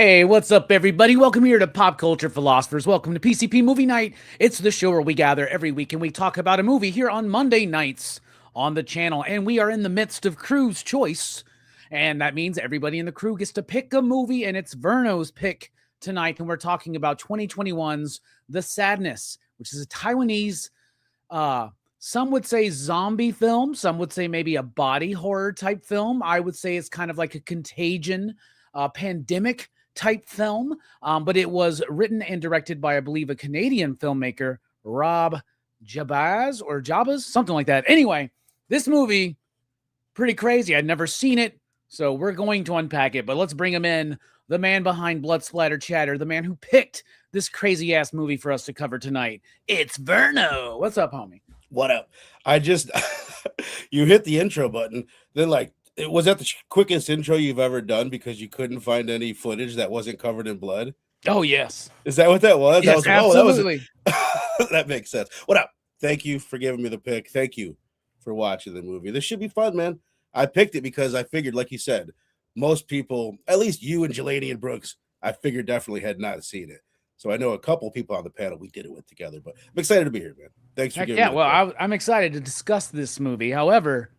Hey, what's up, everybody? Welcome here to Pop Culture Philosophers. Welcome to PCP Movie Night. It's the show where we gather every week and we talk about a movie here on Monday nights on the channel. And we are in the midst of Crew's Choice. And that means everybody in the crew gets to pick a movie, and it's Verno's pick tonight. And we're talking about 2021's The Sadness, which is a Taiwanese, some would say zombie film. Some would say maybe a body horror type film. I would say it's kind of like a Contagion pandemic type film, but it was written and directed by, I believe, a Canadian filmmaker, Rob Jabbaz or Jabbaz, something like that. Anyway, this movie, pretty crazy. I'd never seen it, so we're going to unpack it, but let's bring him in, the man behind Blood Splatter Chatter, the man who picked this crazy-ass movie for us to cover tonight. It's Verno. What's up, homie? What up? I just, you hit the intro button, then was that the quickest intro you've ever done because you couldn't find any footage that wasn't covered in blood? Oh, yes. Is that what that was? Yes, absolutely. That makes sense. What up? Thank you for giving me the pick. Thank you for watching the movie. This should be fun, man. I picked it because I figured, like you said, most people, at least you and Jelani and Brooks, I figured definitely had not seen it. So I know a couple people on the panel we did it with together, but I'm excited to be here, man. Thanks for giving me the pick. I'm excited to discuss this movie. However,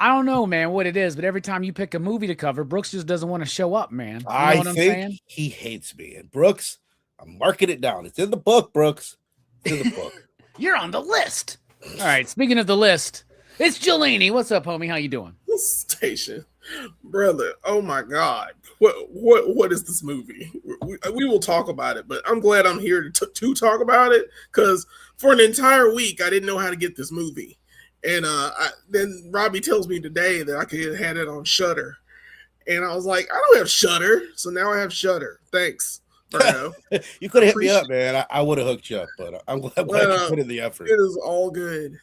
I don't know, man, what it is, but every time you pick a movie to cover, Brooks just doesn't want to show up, man. You know what I'm saying? He hates me. And Brooks, I'm marking it down. It's in the book, Brooks. It's in the book. You're on the list. All right, speaking of the list, it's Jelani. What's up, homie? How you doing? Station, brother. Oh my God, what is this movie? We will talk about it, but I'm glad I'm here to talk about it because for an entire week I didn't know how to get this movie. And then Robbie tells me today that I could have had it on Shudder, and I was like, I don't have Shudder, so now I have Shudder. Thanks, Verno. You could have hit me up, man. I would have hooked you up, but I'm glad you put in the effort. It is all good.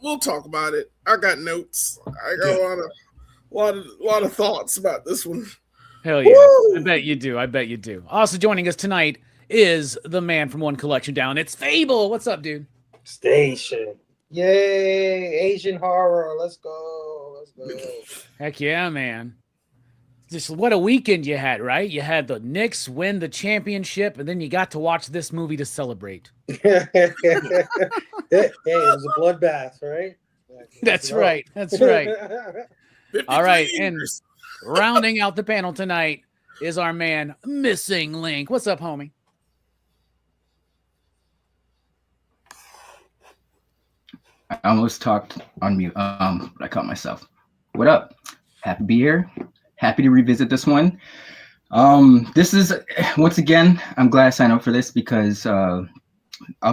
We'll talk about it. I got notes. I got a lot of thoughts about this one. Hell yeah! Woo! I bet you do. Also joining us tonight is the man from One Collection Down. It's Fable. What's up, dude? Station. Yay, Asian horror. Let's go. Heck yeah, man. Just what a weekend you had, right? You had the Knicks win the championship, and then you got to watch this movie to celebrate. Hey, it was a bloodbath, right? That's right. All right, and rounding out the panel tonight is our man, Missing Link. What's up, homie? I almost talked on mute, but I caught myself. What up? Happy to be here. Happy to revisit this one. This is, once again, I'm glad I signed up for this because I'll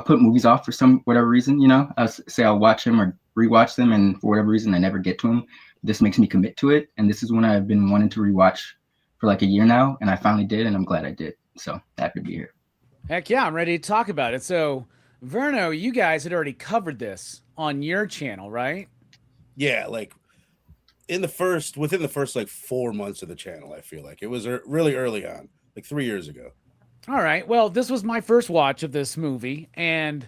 put movies off for whatever reason, you know. I'll say I'll watch them or rewatch them, and for whatever reason, I never get to them. This makes me commit to it, and this is one I've been wanting to rewatch for like a year now, and I finally did, and I'm glad I did. So happy to be here. Heck yeah, I'm ready to talk about it. So, Verno, you guys had already covered this on your channel, right? Yeah, like within the first like 4 months of the channel, I feel like it was really early on, like 3 years ago. All right. Well, this was my first watch of this movie, and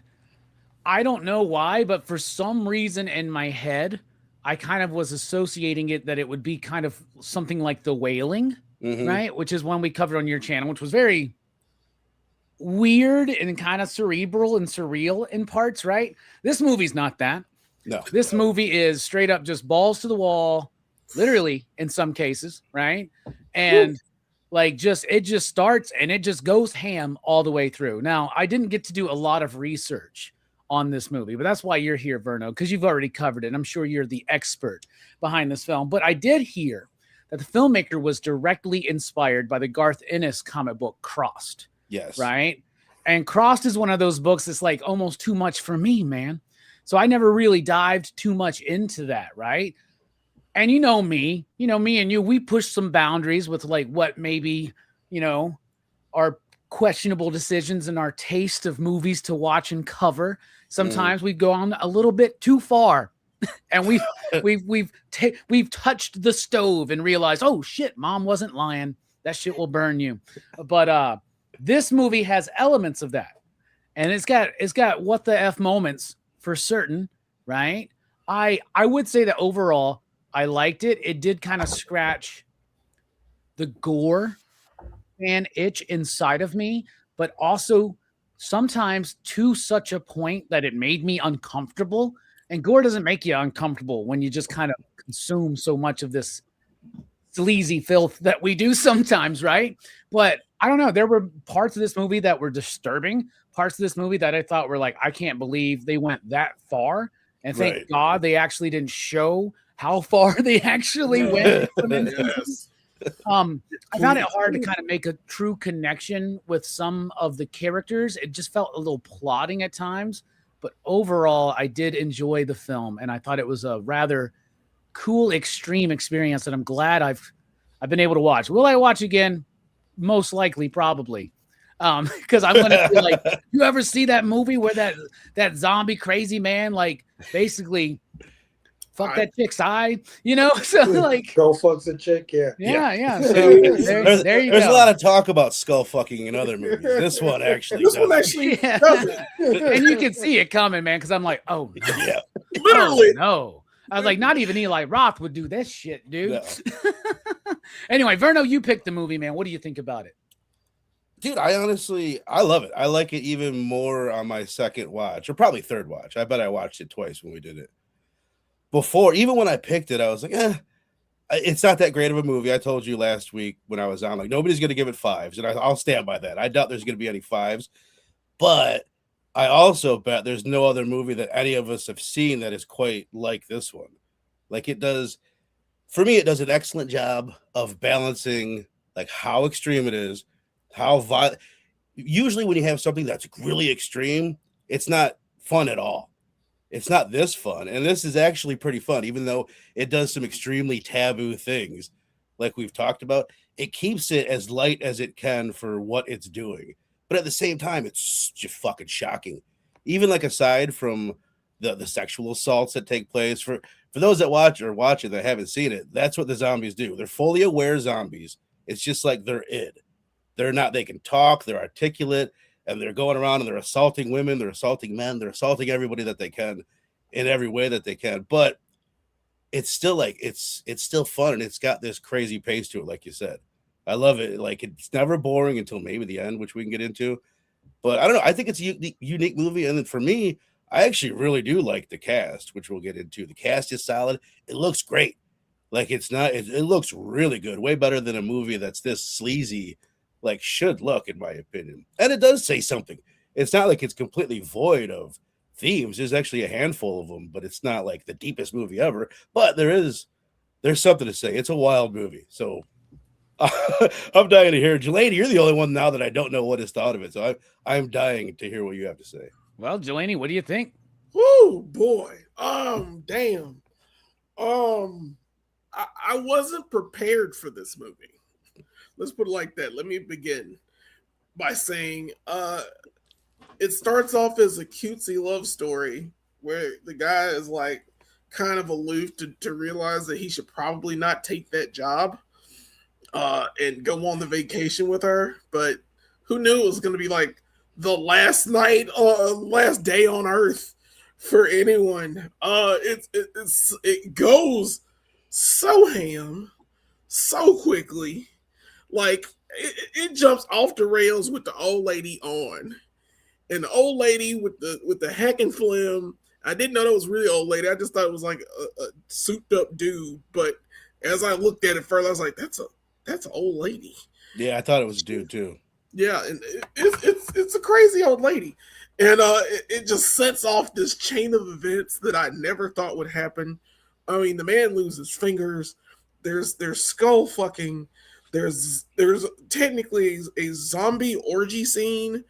I don't know why, but for some reason in my head, I kind of was associating it that it would be kind of something like The Wailing, right? Which is one we covered on your channel, which was very weird and kind of cerebral and surreal in parts, right? This movie's not that. No. This movie is straight up just balls to the wall, literally in some cases, right? And it just starts and it just goes ham all the way through. Now, I didn't get to do a lot of research on this movie, but that's why you're here, Verno, because you've already covered it. I'm sure you're the expert behind this film. But I did hear that the filmmaker was directly inspired by the Garth Ennis comic book Crossed. Yes. Right? And Crossed is one of those books that's like almost too much for me, man. So I never really dived too much into that, right? And you know me and you, we push some boundaries with like what maybe, our questionable decisions and our taste of movies to watch and cover. Sometimes we go on a little bit too far and we've touched the stove and realized, oh shit, mom wasn't lying. That shit will burn you. But this movie has elements of that. And it's got what the F moments for certain, right? I would say that overall I liked it. It did kind of scratch the gore fan itch inside of me, but also sometimes to such a point that it made me uncomfortable. And gore doesn't make you uncomfortable when you just kind of consume so much of this sleazy filth that we do sometimes, right? But I don't know. There were parts of this movie that were disturbing, parts of this movie that I thought were like, I can't believe they went that far. And thank God they actually didn't show how far they actually went. Yes. I found it hard to kind of make a true connection with some of the characters. It just felt a little plotting at times, but overall, I did enjoy the film, and I thought it was a rather cool, extreme experience that I'm glad I've been able to watch. Will I watch again? Most likely, probably, because I'm gonna feel like, you ever see that movie where that zombie crazy man like basically fuck that chick's eye, you know? So like, go fucks a chick, yeah. So there you go. There's a lot of talk about skull fucking in other movies. This one actually doesn't. And you can see it coming, man, because I'm like, oh no. Yeah. Literally. Oh, no. I was like, not even Eli Roth would do this shit, dude. No. Anyway, Verno, you picked the movie, man. What do you think about it? Dude, I love it. I like it even more on my second watch, or probably third watch. I bet I watched it twice when we did it. Before, even when I picked it, I was like, it's not that great of a movie. I told you last week when I was on, like, nobody's going to give it 5s, and I'll stand by that. I doubt there's going to be any 5s, but I also bet there's no other movie that any of us have seen that is quite like this one. Like, it does, for me, it does an excellent job of balancing, like, how extreme it is, how violent. Usually when you have something that's really extreme, it's not fun at all. It's not this fun, and this is actually pretty fun, even though it does some extremely taboo things like we've talked about. It keeps it as light as it can for what it's doing, but at the same time, it's just fucking shocking. Even like aside from the sexual assaults that take place, for those that watch it that haven't seen it, that's what the zombies do. They're fully aware zombies. It's just like they're id. They're not. They can talk. They're articulate. And they're going around and they're assaulting women, they're assaulting men, they're assaulting everybody that they can in every way that they can. But it's still like, it's still fun, and it's got this crazy pace to it, like you said. I love it. Like, it's never boring until maybe the end, which we can get into. But I don't know. I think it's a unique movie. And then for me, I actually really do like the cast, which we'll get into. The cast is solid. It looks great. Like, it looks really good. Way better than a movie that's this sleazy, like, should look, in my opinion. And it does say something. It's not like it's completely void of themes. There's actually a handful of them, but it's not like the deepest movie ever. But there's something to say. It's a wild movie. So I'm dying to hear. Jelani, you're the only one now that I don't know what his thought of it. So I'm dying to hear what you have to say. Well, Jelani, what do you think? Woo, boy. Damn. I wasn't prepared for this movie. Let's put it like that. Let me begin by saying it starts off as a cutesy love story where the guy is like kind of aloof to realize that he should probably not take that job and go on the vacation with her. But who knew it was going to be like the last night or last day on Earth for anyone. It goes so ham so quickly. Like, it jumps off the rails with the old lady on. And the old lady with the heckin' phlegm, I didn't know that was really old lady. I just thought it was like a souped up dude. But as I looked at it further, I was like, that's an old lady. Yeah, I thought it was a dude too. Yeah, and it's a crazy old lady. And it just sets off this chain of events that I never thought would happen. I mean, the man loses fingers. There's skull fucking. There's technically a zombie orgy scene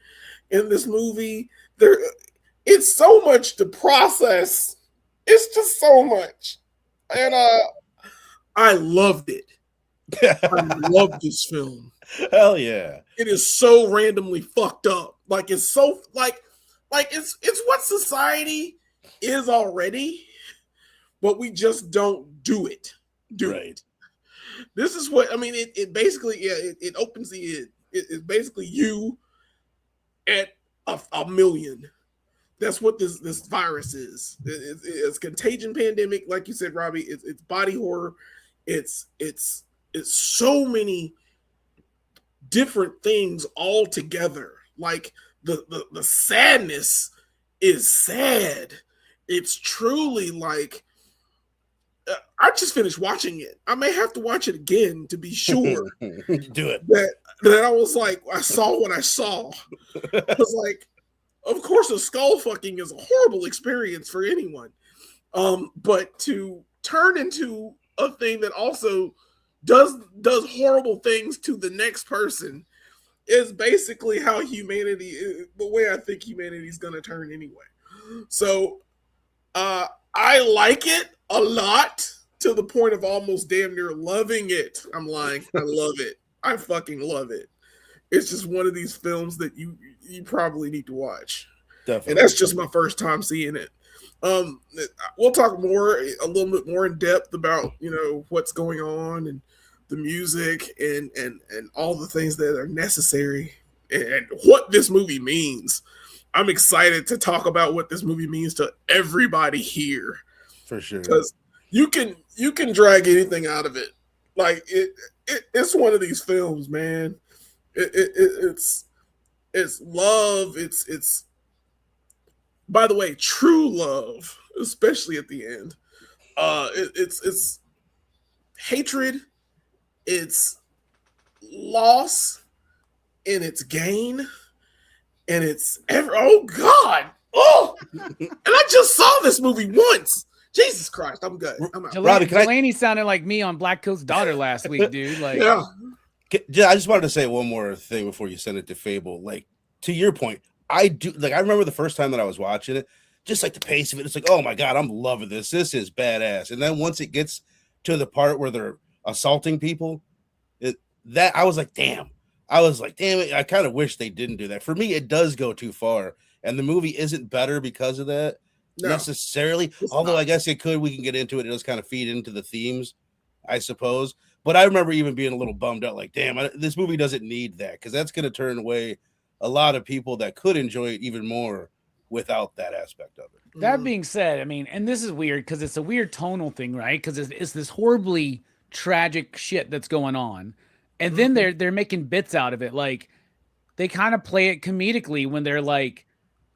in this movie. It's so much to process. It's just so much. And I loved it. I love this film. Hell yeah. It is so randomly fucked up. Like, it's so like it's what society is already, but we just don't do it. It. This is what I mean. It basically, it opens it's basically you at a million. That's what this virus is. It's contagion pandemic, like you said, Robbie. It's body horror. It's so many different things all together. Like the sadness is sad. It's truly like I just finished watching it. I may have to watch it again to be sure. Do it. That I was like, I saw what I saw. I was like, of course, a skull fucking is a horrible experience for anyone. But to turn into a thing that also does horrible things to the next person is basically how humanity, the way I think humanity is going to turn anyway. So I like it a lot to the point of almost damn near loving it. I'm lying. I love it. I fucking love it. It's just one of these films that you probably need to watch. Definitely. And that's just my first time seeing it. We'll talk a little bit more in depth about, what's going on and the music and all the things that are necessary and what this movie means. I'm excited to talk about what this movie means to everybody here. For sure. Because you can drag anything out of it. Like it's one of these films, man. It's love. It's by the way, true love, especially at the end. It's hatred, it's loss, and it's gain, and it's oh God, and I just saw this movie once. Jesus Christ, I'm good. I'm out. Robbie, Delaney sounded like me on Black Coat's Daughter last week, dude. Like, Yeah. I just wanted to say one more thing before you send it to Fable. Like, to your point, I remember the first time that I was watching it, just like the pace of it. It's like, oh my God, I'm loving this. This is badass. And then once it gets to the part where they're assaulting people, I was like, damn. It. I kind of wish they didn't do that. For me, it does go too far. And the movie isn't better because of that necessarily. Although I guess it could. We can get into it. It does kind of feed into the themes, I suppose. But I remember even being a little bummed out, like, damn, this movie doesn't need that, because that's going to turn away a lot of people that could enjoy it even more without that aspect of it. That being said, I mean, and this is weird because it's a weird tonal thing, right? Because it's this horribly tragic shit that's going on, and then they're making bits out of it. Like, they kind of play it comedically when they're like,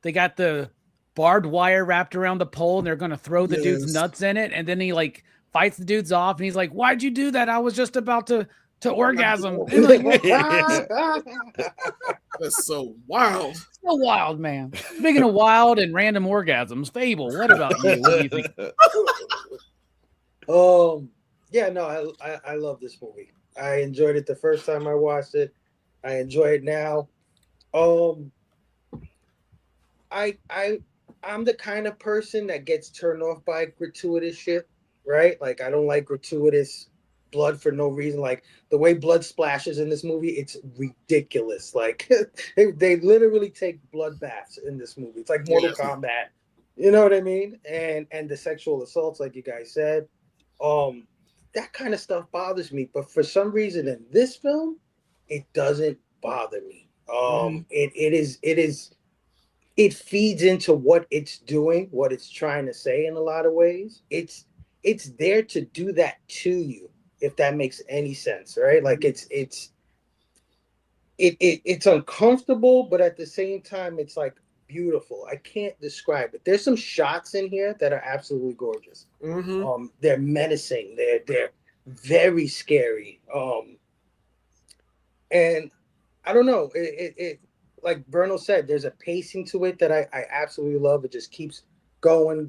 they got the barbed wire wrapped around the pole and they're going to throw the dude's nuts in it, and then he like fights the dudes off and he's like, why'd you do that? I was just about to orgasm. And like, That's so wild. So wild, man. Speaking of wild and random orgasms, Fable, what about you? What do you think? Yeah, no, I love this movie. I enjoyed it the first time I watched it. I enjoy it now. I'm the kind of person that gets turned off by gratuitous shit, right? Like, I don't like gratuitous blood for no reason. Like, the way blood splashes in this movie, it's ridiculous. Like, they literally take blood baths in this movie. It's like Mortal Kombat. You know what I mean? And the sexual assaults, like you guys said, that kind of stuff bothers me. But for some reason in this film, it doesn't bother me. It feeds into what it's doing, what it's trying to say in a lot of ways. It's there to do that to you, if that makes any sense, right? Like, it's uncomfortable, but at the same time, it's like beautiful. I can't describe it. There's some shots in here that are absolutely gorgeous. They're menacing. They're very scary. And I don't know. It like Verno said, there's a pacing to it that I absolutely love. It just keeps going.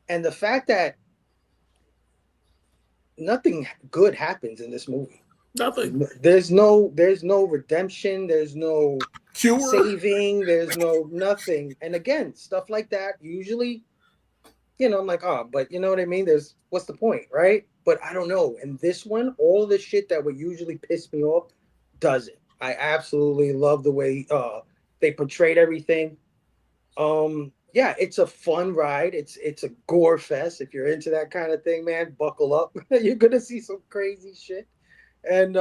And the fact that nothing good happens in this movie. Nothing. There's no redemption. There's no Cure. saving. There's no nothing. And again, stuff like that, usually, I'm like, oh, but you know what I mean? What's the point, right? But I don't know. And this one, all the shit that would usually piss me off doesn't. I absolutely love the way they portrayed everything. Yeah, it's a fun ride. It's a gore fest. If you're into that kind of thing, man, buckle up. You're gonna see some crazy shit. And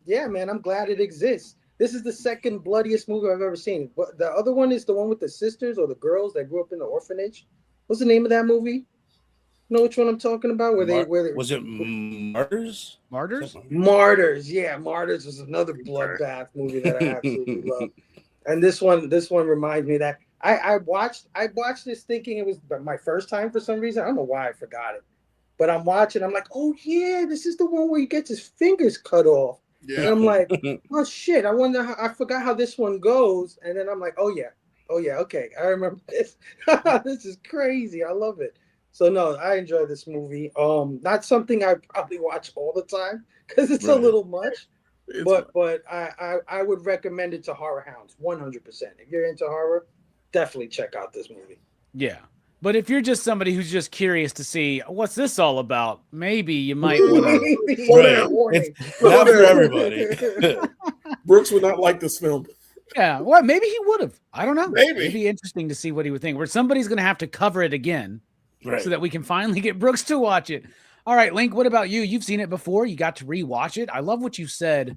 yeah, man, I'm glad it exists. This is the second bloodiest movie I've ever seen. But the other one is the one with the sisters or the girls that grew up in the orphanage. What's the name of that movie? Know which one I'm talking about? Was it Martyrs? Martyrs? Martyrs, yeah, Martyrs was another bloodbath movie that I absolutely love. And this one reminds me of that I watched this thinking it was my first time for some reason. I don't know why I forgot it, but I'm watching. I'm like, oh yeah, this is the one where he gets his fingers cut off. Yeah. And I'm like, oh shit, I forgot how this one goes. And then I'm like, oh yeah, okay, I remember this. This is crazy. I love it. So no, I enjoy this movie. Not something I probably watch all the time because it's a little much. But I would recommend it to horror hounds 100%. If you're into horror, definitely check out this movie. Yeah. But if you're just somebody who's just curious to see what's this all about, maybe you might want to. It's not for everybody. Brooks would not like this film. Yeah, well, maybe he would have. I don't know. Maybe. It'd be interesting to see what he would think. Where somebody's going to have to cover it again, so that we can finally get Brooks to watch it. All right, Link, what about you? You've seen it before. You got to rewatch it. I love what you said.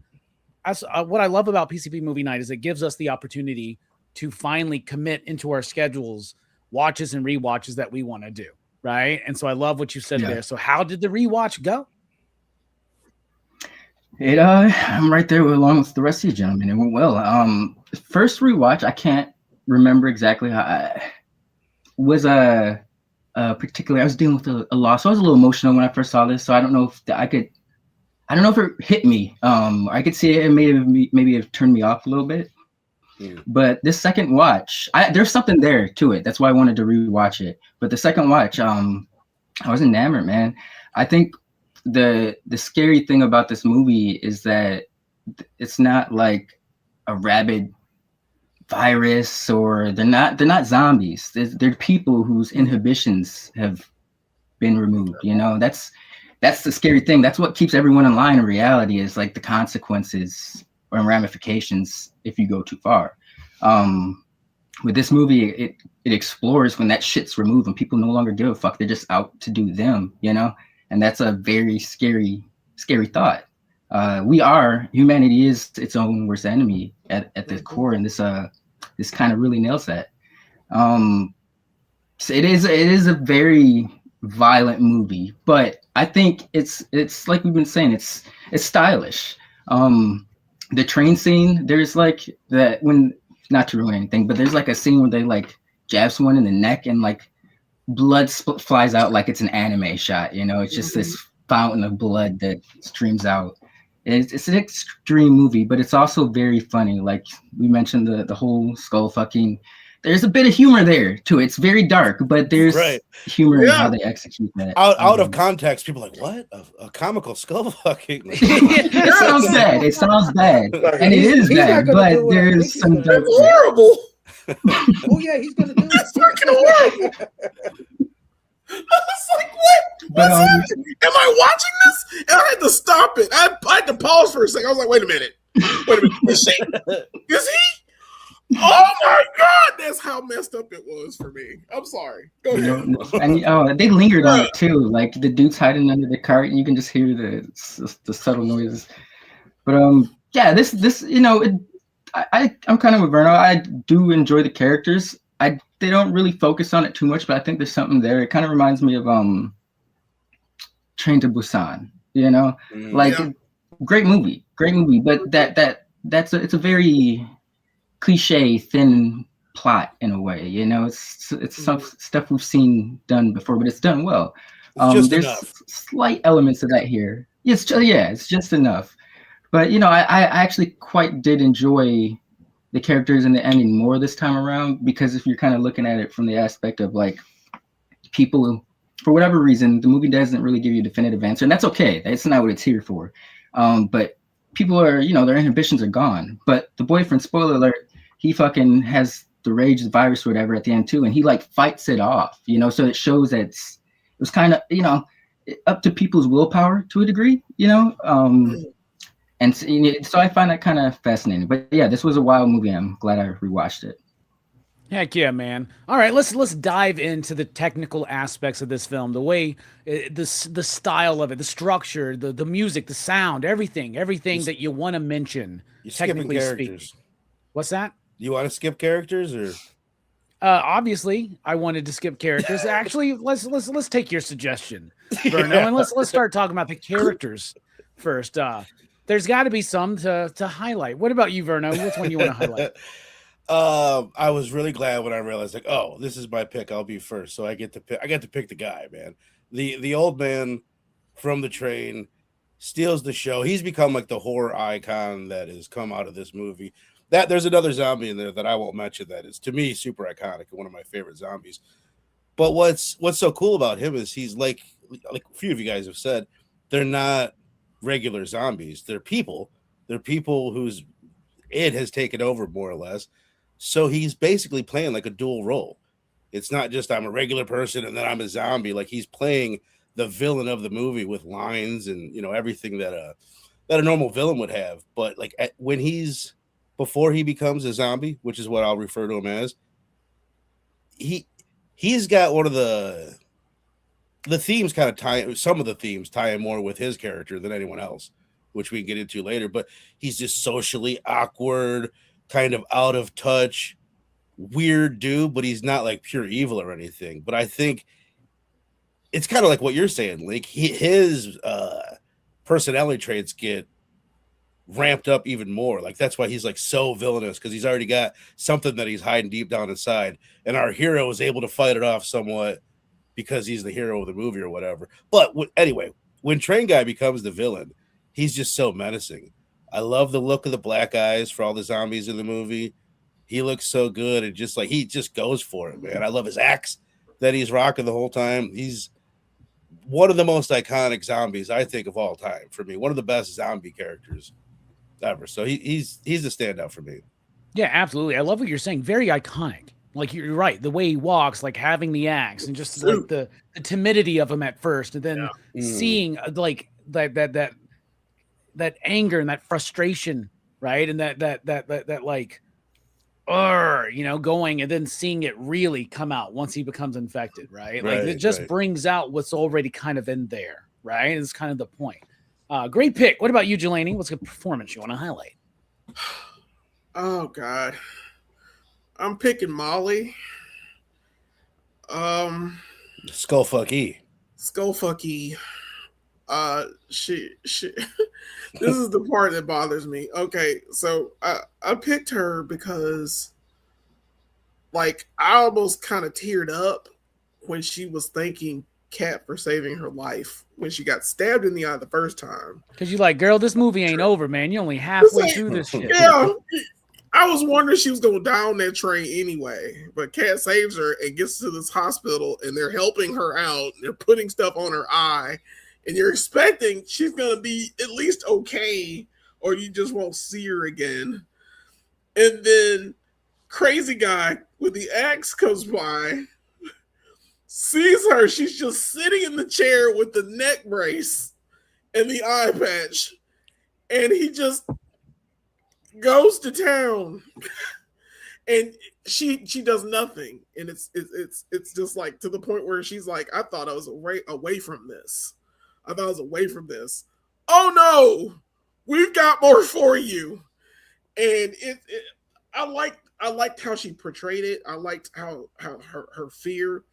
What I love about PCP Movie Night is it gives us the opportunity to finally commit into our schedules watches and rewatches that we want to do, right? And so I love what you said there. So how did the rewatch go? I'm right there along with the rest of you gentlemen. It went well. First rewatch, I can't remember exactly how I was particularly I was dealing with a loss. So I was a little emotional when I first saw this. So I don't know if I don't know if it hit me. I could see it maybe have turned me off a little bit. But this second watch, there's something there to it. That's why I wanted to rewatch it. But the second watch, I was enamored, man. I think the scary thing about this movie is that it's not like a rabid virus, or they're not zombies. They're people whose inhibitions have been removed. You know, that's the scary thing. That's what keeps everyone in line in reality, is like the consequences or ramifications if you go too far. With this movie, it explores when that shit's removed and people no longer give a fuck. They're just out to do them, you know? And that's a very scary thought. Humanity is its own worst enemy at the core, and this kind of really nails that. So it is a very violent movie, but I think it's like we've been saying, it's stylish. The train scene, there's like that, when, not to ruin anything, but there's like a scene where they like jab someone in the neck and like blood flies out like it's an anime shot, you know? It's just this fountain of blood that streams out. It's an extreme movie, but it's also very funny. Like we mentioned, the whole skull fucking, there's a bit of humor there too. It's very dark, but there's humor in how they execute that. Out of context, people are like, what? A comical skull fucking? It sounds bad. It sounds bad. And it is bad, but there's some dark. It's horrible. Oh yeah, he's gonna do it. It's fucking horrible. I was like, what? What's happening? Am I watching this? And I had to stop it. I had to pause for a second. I was like, wait a minute. Is he? Oh my God, that's how messed up it was for me. I'm sorry. Go ahead. And they lingered on it too. Like the dude's hiding under the cart, and you can just hear the subtle noises. But this you know, I'm kind of with Verno. I do enjoy the characters. They don't really focus on it too much, but I think there's something there. It kind of reminds me of Train to Busan. You know, great movie, but it's a very cliche, thin plot in a way. You know, it's some stuff we've seen done before, but it's done well. There's enough. Slight elements of that here. It's just enough. But you know, I actually quite did enjoy the characters and the ending more this time around, because if you're kind of looking at it from the aspect of like people who, for whatever reason, the movie doesn't really give you a definitive answer, and that's okay. That's not what it's here for. But people are, you know, their inhibitions are gone. But the boyfriend, spoiler alert, he fucking has the rage, the virus, or whatever at the end too, and he like fights it off, you know. So it shows that it was kind of, you know, up to people's willpower to a degree, you know. And so I find that kind of fascinating. But yeah, this was a wild movie. I'm glad I rewatched it. Heck yeah, man. All right, let's dive into the technical aspects of this film, the way, the style of it, the structure, the music, the sound, everything that you want to mention. You're technically speaking. What's that? You want to skip characters or? Obviously, I wanted to skip characters. Actually, let's take your suggestion, Verno, and let's start talking about the characters first. There's got to be some to highlight. What about you, Verno? Which one you want to highlight? I was really glad when I realized, like, oh, this is my pick. I'll be first, so I get to pick. I get to pick the guy, man. The old man from the train steals the show. He's become like the horror icon that has come out of this movie. That there's another zombie in there that I won't mention that is, to me, super iconic and one of my favorite zombies. But what's so cool about him is he's like a few of you guys have said, they're not regular zombies. They're people. They're people whose it has taken over more or less. So he's basically playing like a dual role. It's not just I'm a regular person and then I'm a zombie. Like he's playing the villain of the movie with lines and everything that a normal villain would have. But like when before he becomes a zombie, which is what I'll refer to him as, he's got one of the themes kind of some of the themes tie in more with his character than anyone else, which we can get into later. But he's just socially awkward, kind of out of touch, weird dude, but he's not like pure evil or anything. But I think it's kind of like what you're saying, Link. His personality traits get ramped up even more. Like that's why he's like so villainous, because he's already got something that he's hiding deep down inside, and our hero is able to fight it off somewhat because he's the hero of the movie or whatever. But anyway, when Train Guy becomes the villain, he's just so menacing. I love the look of the black eyes for all the zombies in the movie. He looks so good, and just like he just goes for it, man. I love his axe that he's rocking the whole time. He's one of the most iconic zombies, I think, of all time for me. One of the best zombie characters ever. So he's a standout for me. Yeah, absolutely. I love what you're saying. Very iconic. Like you're right. The way he walks, like having the axe, and just like the timidity of him at first, and then seeing like that anger and that frustration, right? And that like, going, and then seeing it really come out once he becomes infected, right? Like it just brings out what's already kind of in there, right? It's kind of the point. Great pick. What about you, Jelani? What's a performance you want to highlight? Oh God, I'm picking Molly. Skullfucky. She this is the part that bothers me. Okay, so I picked her because like I almost kind of teared up when she was thanking Kat for saving her life when she got stabbed in the eye the first time. Because you're like, girl, this movie ain't over, man. You're only halfway through this shit. Yeah. I was wondering she was going to die on that train anyway, but Kat saves her and gets to this hospital, and they're helping her out. They're putting stuff on her eye, and you're expecting she's going to be at least okay, or you just won't see her again. And then crazy guy with the axe comes by, sees her. She's just sitting in the chair with the neck brace and the eye patch, and he just goes to town, and she does nothing, and it's just like to the point where she's like, I thought I was away from this. Oh no, we've got more for you. And I liked how she portrayed it. I liked how her fear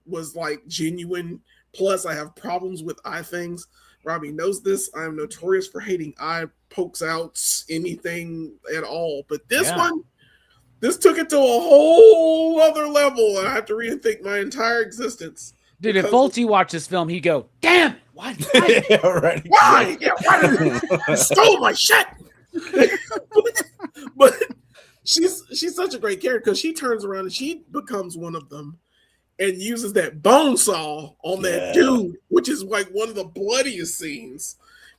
was like genuine. Plus, I have problems with eye things. Robbie knows this. I'm notorious for hating eye pokes outs, anything at all. But this one, this took it to a whole other level. And I have to rethink my entire existence. Dude, if Volty watched this film, he'd go, damn it, why? Yeah, right. Why? Yeah, why you stole my shit? But she's such a great character because she turns around and she becomes one of them and uses that bone saw on that dude, which is like one of the bloodiest scenes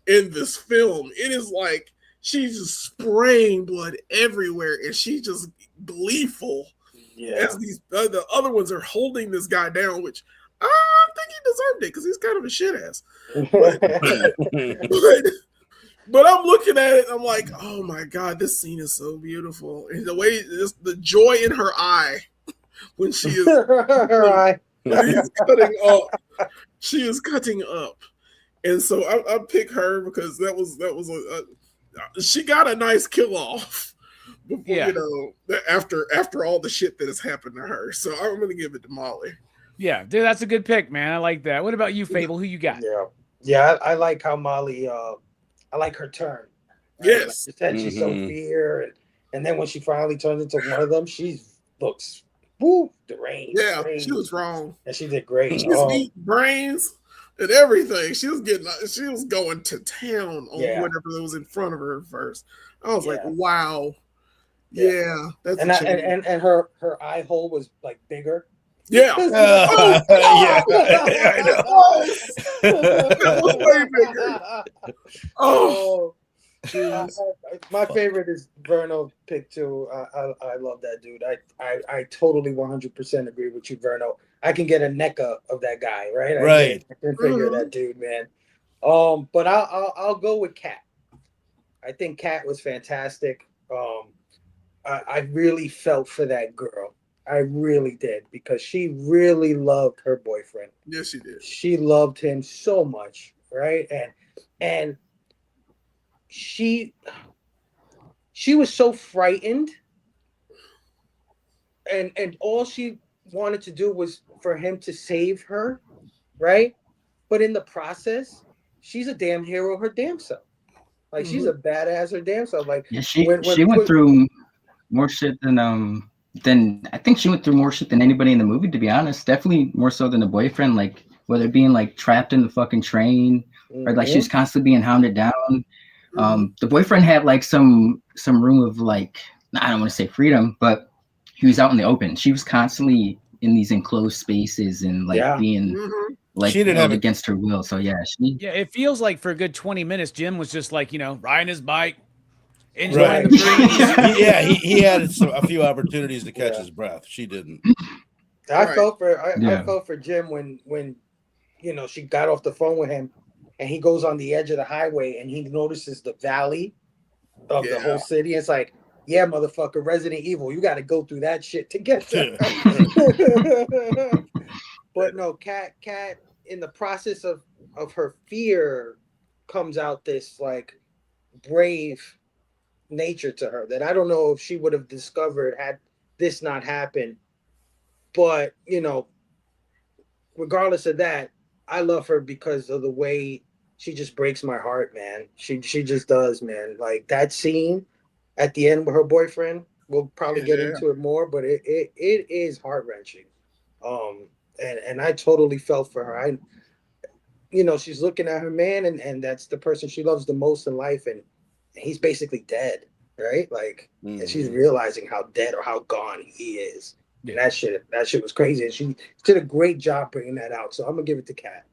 in this film. It is like she's just spraying blood everywhere, and she's just gleeful as these the other ones are holding this guy down, which I think he deserved it because he's kind of a shit ass. But I'm looking at it, I'm like, oh my God, this scene is so beautiful. And the way, the joy in her eye when she is cutting up. She is cutting up. And so I pick her because that was she got a nice kill off. before, Yeah. after all the shit that has happened to her. So I'm gonna give it to Molly. Yeah, dude, that's a good pick, man. I like that. What about you, Fable? Who you got? Yeah. I like how Molly. I like her turn. Right? Yes. Like you said, she's so fear, and then when she finally turns into one of them, she looks deranged. Yeah, deranged. she was wrong. And she did great. She was eating brains and everything. She was going to town on whatever that was in front of her first. I was like, wow. Yeah, that's and her eye hole was like bigger. Yeah. Yeah, I know. That was way bigger. Oh, my favorite is Verno pick too. I love that dude. I totally 100% agree with you, Verno. I can get a NECA of that guy, right? Right. I can figure that dude, man. But I'll go with Kat. I think Kat was fantastic. I really felt for that girl. I really did, because she really loved her boyfriend. Yes, she did. She loved him so much, right? And she was so frightened, and all she wanted to do was for him to save her, right? But in the process, she's a damn hero her damn self. Like she's a badass her damn self. Like she went through more shit than I think she went through more shit than anybody in the movie, to be honest. Definitely more so than the boyfriend, like whether being like trapped in the fucking train or like she was constantly being hounded down. The boyfriend had like some room of like, I don't want to say freedom, but he was out in the open. She was constantly in these enclosed spaces and like being like she didn't have against her will. So it feels like for a good 20 minutes, Jim was just like, riding his bike, enjoying the breeze. he had a few opportunities to catch his breath. She didn't. I felt for Jim when she got off the phone with him and he goes on the edge of the highway and he notices the valley of the whole city. It's like, yeah, motherfucker, Resident Evil, you got to go through that shit to get there. But no, Kat in the process of her fear comes out this like brave nature to her that I don't know if she would have discovered had this not happened. But regardless of that, I love her because of the way she just breaks my heart, man. She just does, man. Like that scene at the end with her boyfriend, we'll probably get into it more, but it is heart-wrenching. And I totally felt for her. She's looking at her man and that's the person she loves the most in life, and he's basically dead, right? Like, and she's realizing how dead or how gone he is. Yeah. And that shit was crazy. And she did a great job bringing that out. So I'm gonna give it to Kat.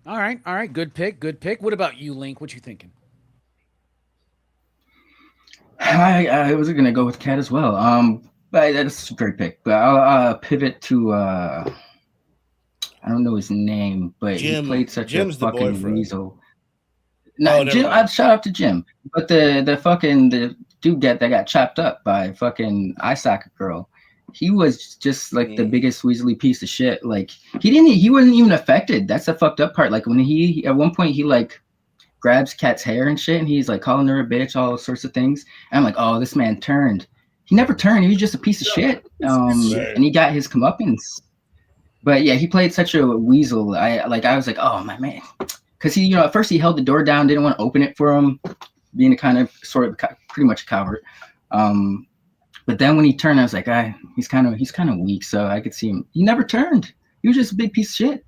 All right. Good pick. What about you, Link? What you thinking? I was gonna go with Kat as well. But that's a great pick. But I'll pivot to I don't know his name, but Jim, he played such a fucking weasel. No, Jim. Shout out to Jim. But the dude that got chopped up by fucking eye socket girl. He was just like the biggest weaselly piece of shit. Like he wasn't even affected. That's the fucked up part. Like when he at one point he like grabs Kat's hair and shit, and he's like calling her a bitch, all sorts of things. And I'm like, oh, this man turned. He never turned. He was just a piece of shit. And he got his comeuppance. But yeah, he played such a weasel. I was like, oh my man, because he at first he held the door down, didn't want to open it for him, being a kind of sort of pretty much a coward. But then when he turned, I was like, he's kind of weak. So I could see him. He never turned. He was just a big piece of shit.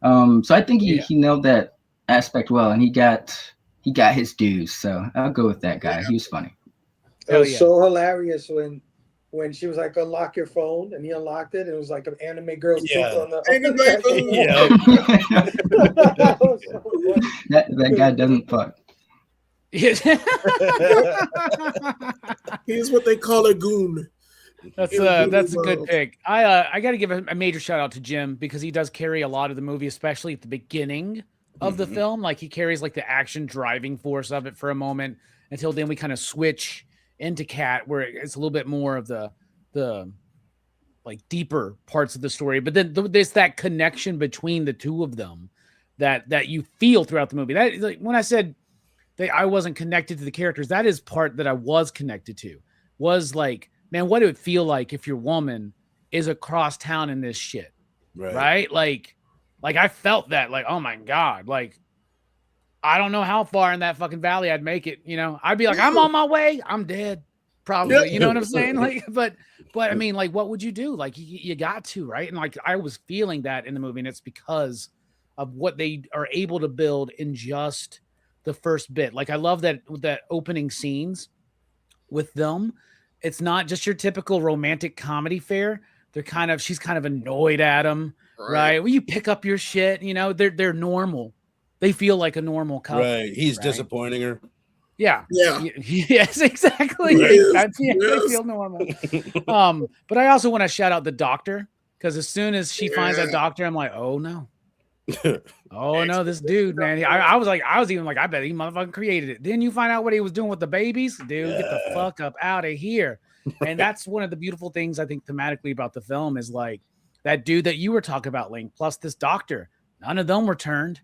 So I think he nailed that aspect well, and he got his dues. So I'll go with that guy. He was funny. It was so hilarious when she was like, unlock your phone, and he unlocked it, and it was like an anime girl's on the that guy doesn't fuck. He's what they call a goon. That's a good pick. I got to give a major shout out to Jim because he does carry a lot of the movie, especially at the beginning of the film. Like he carries like the action driving force of it for a moment until then we kind of switch into Kat where it's a little bit more of the like deeper parts of the story. But then there's that connection between the two of them that you feel throughout the movie. That like when I said I wasn't connected to the characters, that is part that I was connected to. was like, man, what it would feel like if your woman is across town in this shit, right? Like I felt that, like, oh my God, like, I don't know how far in that fucking valley I'd make it, you know? I'd be like, I'm on my way, I'm dead, probably, you know what I'm saying? Like, but I mean, like, what would you do? Like, you got to, right? And like, I was feeling that in the movie, and it's because of what they are able to build in just the first bit. Like, I love that opening scenes with them. It's not just your typical romantic comedy fare. She's kind of annoyed at him, right? Well, you pick up your shit, you know, they're normal. They feel like a normal couple. Right. He's disappointing her. Yeah. Yeah. Yes, exactly. Yes. They feel normal. But I also want to shout out the doctor, because as soon as she finds that doctor, I'm like, oh no. Oh no, this dude, man. I was even like, I bet he motherfucking created it. Didn't you find out what he was doing with the babies? Dude, get the fuck up out of here. And that's one of the beautiful things I think thematically about the film is like that dude that you were talking about, Link, plus this doctor. None of them returned.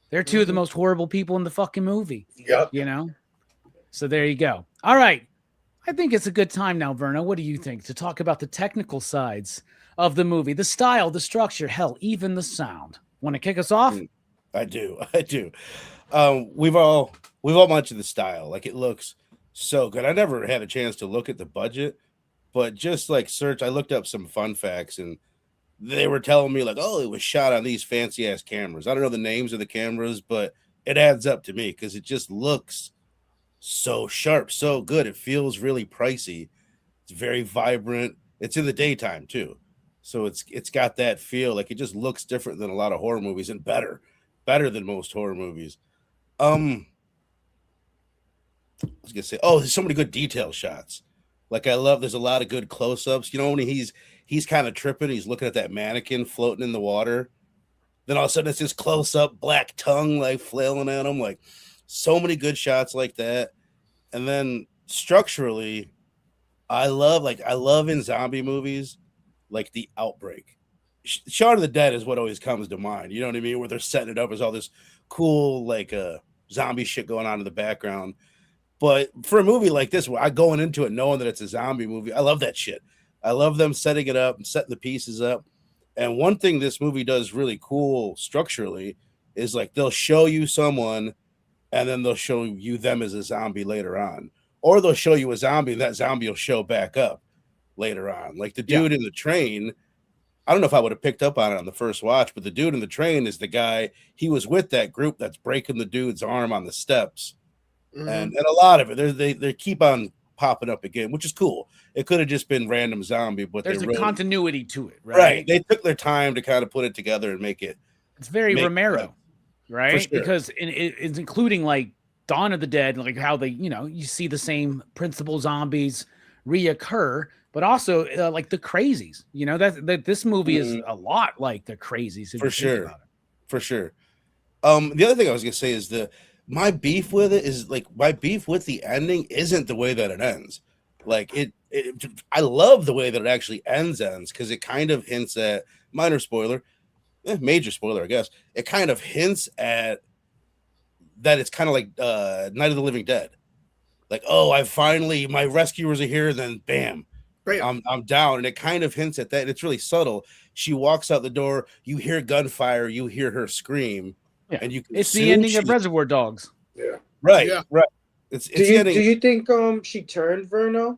They're two of the most horrible people in the fucking movie. Yep. You know? So there you go. All right. I think it's a good time now, Verno. What do you think? To talk about the technical sides of the movie, the style, the structure, hell, even the sound. Want to kick us off? I do. We've all mentioned the style. Like, it looks so good. I never had a chance to look at the budget, but just like I looked up some fun facts, and they were telling me like, oh, it was shot on these fancy ass cameras. I don't know the names of the cameras, but it adds up to me because it just looks so sharp, so good. It feels really pricey. It's very vibrant. It's in the daytime too, so it's got that feel. Like, it just looks different than a lot of horror movies, and better than most horror movies. I was gonna say, oh, there's so many good detail shots. Like, there's a lot of good close-ups. You know, when he's kind of tripping, he's looking at that mannequin floating in the water. Then all of a sudden it's this close-up black tongue like flailing at him. Like, so many good shots like that. And then structurally, I love in zombie movies, like the outbreak. Shaun of the Dead is what always comes to mind. You know what I mean? Where they're setting it up as all this cool, like, zombie shit going on in the background. But for a movie like this, where I going into it knowing that it's a zombie movie, I love that shit. I love them setting it up and setting the pieces up. And one thing this movie does really cool structurally is, like, they'll show you someone and then they'll show you them as a zombie later on. Or they'll show you a zombie and that zombie will show back up later on. Like the dude in the train, I don't know if I would have picked up on it on the first watch, but the dude in the train is the guy, he was with that group that's breaking the dude's arm on the steps. And a lot of it, they keep on popping up again, which is cool. It could have just been random zombie, but there's a continuity to it, right? Right. They took their time to kind of put it together and make it. It's very Romero, right? Sure. Because it's including like Dawn of the Dead, like how they, you know, you see the same principal zombies reoccur, but also like the Crazies. You know, that this movie is a lot like the Crazies. For sure. For sure. The other thing I was gonna say is my beef with it is, like, my beef with the ending isn't the way that it ends. Like, I love the way that it actually ends because it kind of hints at, minor spoiler, major spoiler, I guess. It kind of hints at that it's kind of like Night of the Living Dead. Like, oh, my rescuers are here, and then bam, I'm down. And it kind of hints at that. And it's really subtle. She walks out the door, you hear gunfire, you hear her scream. Yeah. And it's the ending of Reservoir Dogs. Yeah. Right. Right. Do you think she turned, Verno?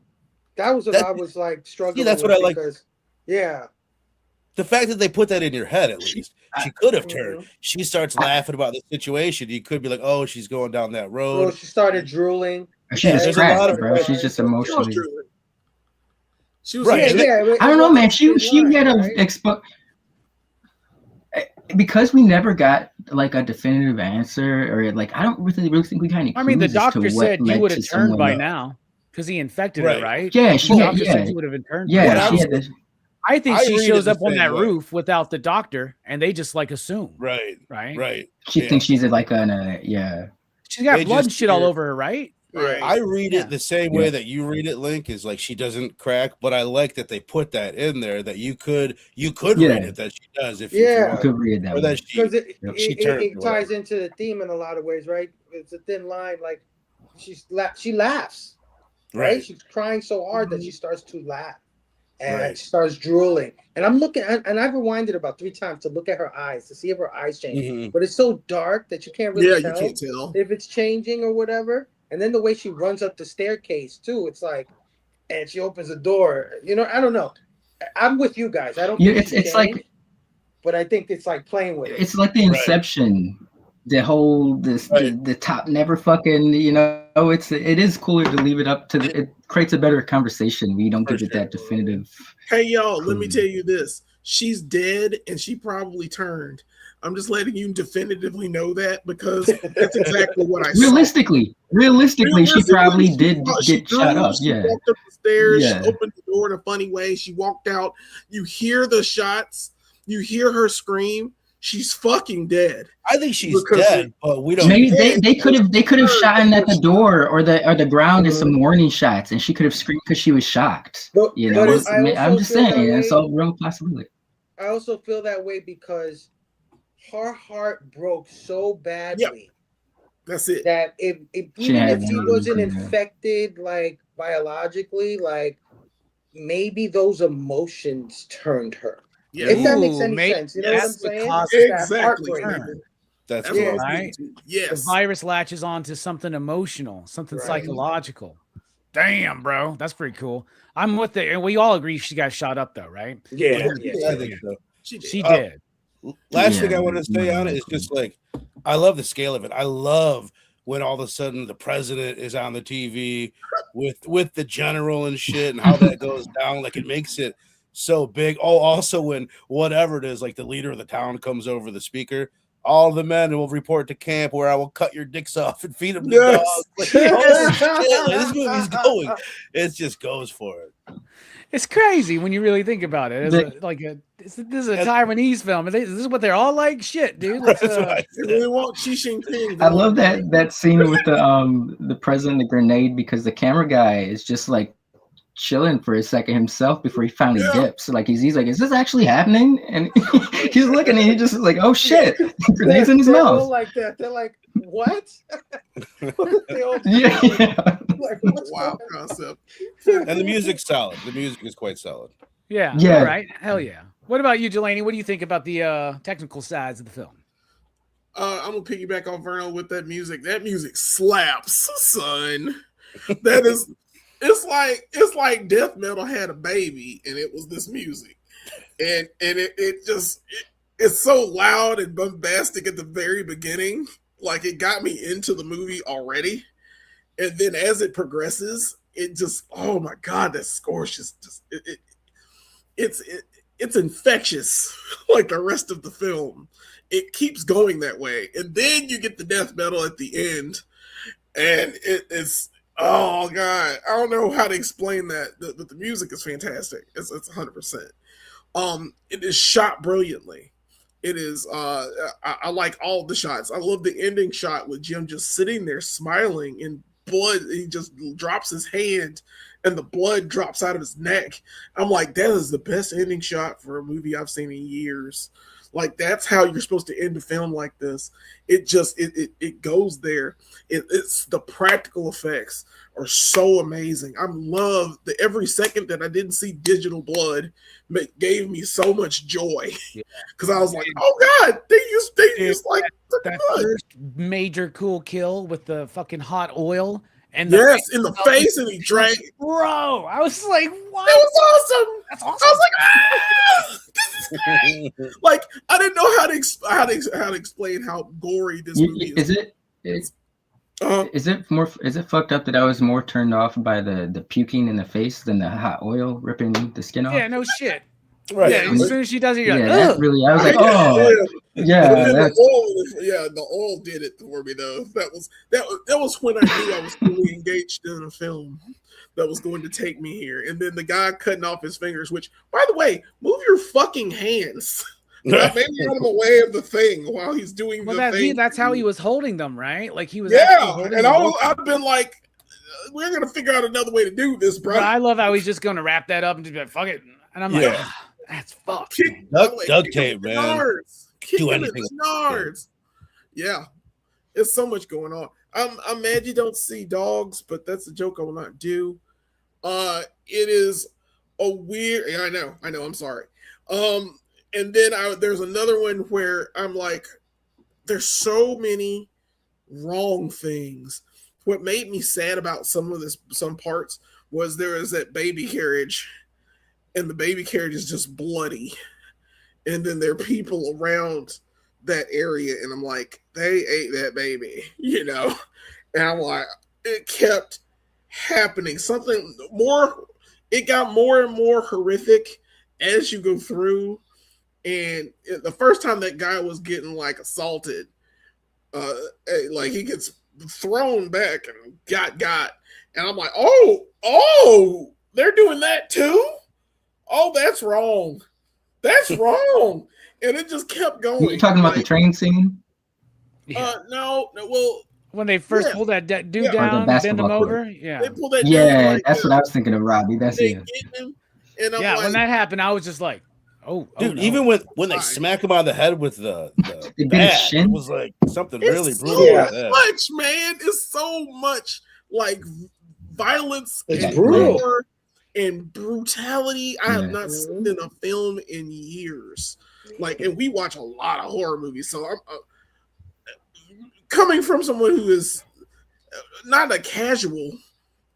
That was what I was like struggling. Yeah, that's what I like. Yeah. The fact that they put that in your head, at least, she could have turned. She starts laughing about the situation. You could be like, oh, she's going down that road. Well, she started drooling. She's cracked, bro. She's just emotionally. She was right. I don't know, man. She had a because we never got like a definitive answer, or like I don't really think we got any. I mean, the doctor said you would have turned by now because he infected her, right? Yeah, she said you would have turned. Yeah, she had this. I think she shows up on that roof without the doctor, and they just like assume. Right. She thinks she's like yeah. She's got blood and shit all over her, right? Right. I read it the same way that you read it, Link, is like she doesn't crack, but I like that they put that in there that you could read it that she does if you could read that because it ties into the theme in a lot of ways, right? It's a thin line, like she laughs. right? She's crying so hard that she starts to laugh and Right. she starts drooling. And I'm looking, and I've rewinded about 3 times to look at her eyes to see if her eyes change. Mhm. But it's so dark that you can't really Yeah, tell, you can't tell. if it's changing or whatever. And then the way she runs up the staircase too, it's like, and she opens the door. You know, I don't know. I'm with you guys. I don't Yeah, think it's like, but I think it's like playing with it. it's like the Inception. The whole the top never fucking, you know, it is cooler to leave it up to it creates a better conversation. We don't give it that definitive. Hey y'all, let me tell you this. She's dead and she probably turned. I'm just letting you definitively know that because that's exactly what I saw. Realistically, she probably did get shot up. She Yeah. walked up the stairs, Yeah. she opened the door in a funny way, she walked out. You hear the shots, you hear her scream. She's fucking dead. I think she's dead, but we don't. Maybe they could have shot in at the door or the ground in some warning shots, and she could have screamed because she was shocked. You know, I'm just saying, it's a real possibility. I also feel that way because her heart broke so badly. Yep. That's it. That even if she wasn't infected, like biologically, like maybe those emotions turned her. Yeah. If that makes any sense, you know what I'm saying? Exactly. That's right. Yes. The virus latches on to something emotional, something psychological. Damn, bro, that's pretty cool. I'm with it, and we all agree she got shot up, though, right? Yeah, I think so. She did. Last thing I want to say on it is just like, I love the scale of it. I love when all of a sudden the president is on the TV with the general and shit, and how that goes down. Like, it makes it so big. Oh, also when whatever it is, like the leader of the town comes over the speaker, all the men will report to camp where I will cut your dicks off and feed them to dogs. Like, holy shit, like, this movie's going. It just goes for it. It's crazy when you really think about it. This is a Taiwanese film. This is what they're all like. Shit, dude. They really want Xi Jinping. I love that scene with the president, the grenade, because the camera guy is just like chilling for a second himself before he finally dips. Like he's like, is this actually happening? And he's looking and he just like, oh shit, grenades in his mouth. All like that. They're like, what? Yeah. Like, wow concept. And the music's solid. The music is quite solid. Yeah. All right. Hell yeah. What about you, Delaney? What do you think about the technical sides of the film? I'm gonna piggyback on Verno with that music. That music slaps, son. That is. It's like death metal had a baby and it was this music, and it's so loud and bombastic at the very beginning, like it got me into the movie already, and then as it progresses, it just, oh my god, that score is just it's infectious like the rest of the film. It keeps going that way, and then you get the death metal at the end, and it's. Oh god, I don't know how to explain that. The music is fantastic. It's 100%. It is shot brilliantly. It is. I like all the shots. I love the ending shot with Jim just sitting there smiling and blood. He just drops his hand and the blood drops out of his neck. I'm like, that is the best ending shot for a movie I've seen in years. Like, that's how you're supposed to end a film like this. It just it goes there. It's the practical effects are so amazing. I love the every second that I didn't see digital blood gave me so much joy because I was like, oh god, they used like that first major cool kill with the fucking hot oil. And in the face, and he drank. Bro, I was like, what? That was awesome. That's awesome. I was like, ah, this is great. Like, I didn't know how to explain how gory this movie is. Is it fucked up that I was more turned off by the puking in the face than the hot oil ripping the skin off? Yeah, no shit. Right. Yeah, as soon as she does it, you're like, that really, I was like, oh, yeah. The oil did it for me though. That was when I knew I was fully engaged in a film that was going to take me here. And then the guy cutting off his fingers, which, by the way, move your fucking hands. Maybe out of the way of the thing while he's doing the thing. That's how he was holding them, right? Like he was. Yeah, and I've been like, we're gonna figure out another way to do this, bro. But I love how he's just gonna wrap that up and just be like, fuck it. And I'm like, that's fucked. Duct tape, man. Do anything. Yeah, there's so much going on. I'm mad you don't see dogs, but that's a joke I will not do. It is a weird. Yeah, I know. I'm sorry. And then there's another one where I'm like, there's so many wrong things. What made me sad about some parts was there is that baby carriage, and the baby carriage is just bloody, and then there are people around that area, and I'm like, they ate that baby, and I'm like, it kept happening. Something more, it got more and more horrific as you go through. And the first time that guy was getting like assaulted, like he gets thrown back and got, and I'm like, oh, they're doing that too. Oh, that's wrong. That's wrong. And it just kept going. You're talking about the train scene? No. Well, when they first pulled that dude Or the down, bend him basketball court. over. Yeah. they pulled that dude, Yeah, like, that's what I was thinking of, Robbie. That's they it. get him, and I'm Yeah, like, when that happened, I was just like, oh, Dude, no. even when they smack him on the head with the They bit his bat, shin? it was like something it's really so brutal. Like that. much, man. It's so much like violence It's and brutal. gore and brutality. I have Yeah. not seen in a film in years. Like, and we watch a lot of horror movies, so I'm coming from someone who is not a casual.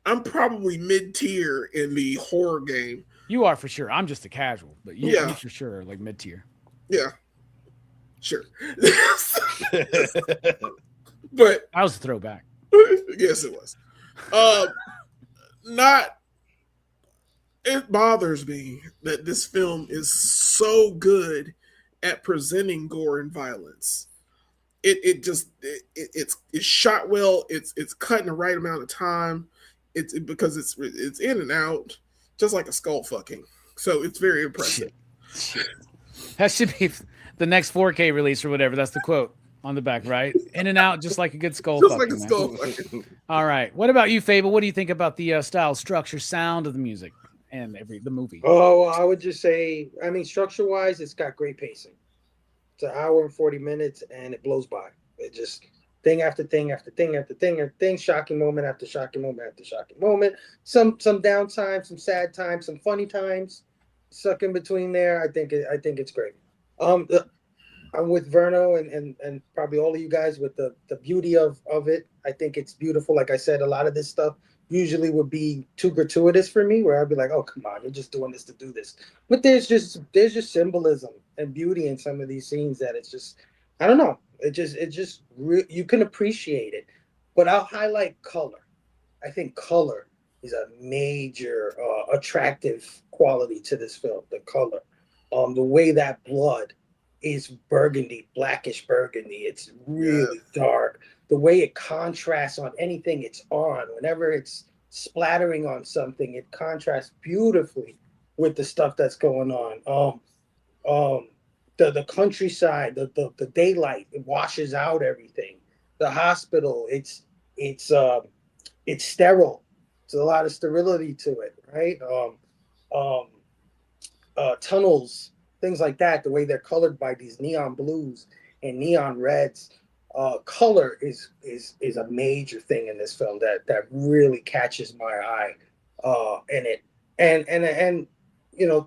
I'm probably mid-tier in the horror game. You are for sure. I'm just a casual, but you for sure are like mid tier. Yeah, sure. But That was a throwback. yes, it was. It bothers me that this film is so good at presenting gore and violence. It's shot well. It's cut in the right amount of time. Because it's in and out, just like a skull fucking. So it's very impressive. Shit. That should be the next 4K release or whatever. That's the quote on the back, right? In and out, just like a good skull. Just fucking, like a man. skull fucking. All right. What about you, Fable? What do you think about the style, structure, sound of the music and the movie? Oh, I would just say, I mean, structure-wise, it's got great pacing. It's an hour and 40 minutes, and it blows by. It just thing after thing after thing after thing after thing, shocking moment after shocking moment after shocking moment. Some downtime, some sad times, some funny times, stuck in between there. I think it's great. I'm with Verno and probably all of you guys with the beauty of it. I think it's beautiful. Like I said, a lot of this stuff usually would be too gratuitous for me, where I'd be like, oh, come on, you're just doing this to do this. But there's just symbolism and beauty in some of these scenes that it's just, I don't know. You can appreciate it. But I'll highlight color. I think color is a major attractive quality to this film. The color, the way that blood is burgundy, blackish burgundy. It's really dark. The way it contrasts on anything it's on. Whenever it's splattering on something, it contrasts beautifully with the stuff that's going on. The countryside, the daylight, it washes out everything. The hospital, it's sterile. There's a lot of sterility to it, right? Tunnels, things like that. The way they're colored by these neon blues and neon reds. Color is a major thing in this film that really catches my eye. And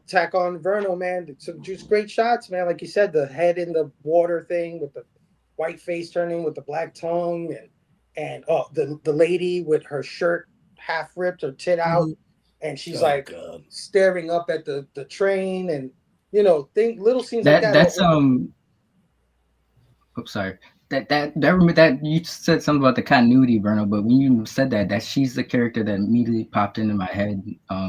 tack on Verno, man. Some just great shots, man. Like you said, the head in the water thing with the white face turning with the black tongue, and the lady with her shirt half ripped, her tit out, and she's God. Staring up at the train, and little scenes like that. That's Oops, sorry. That you said something about the continuity, Verno, but when you said that she's the character that immediately popped into my head,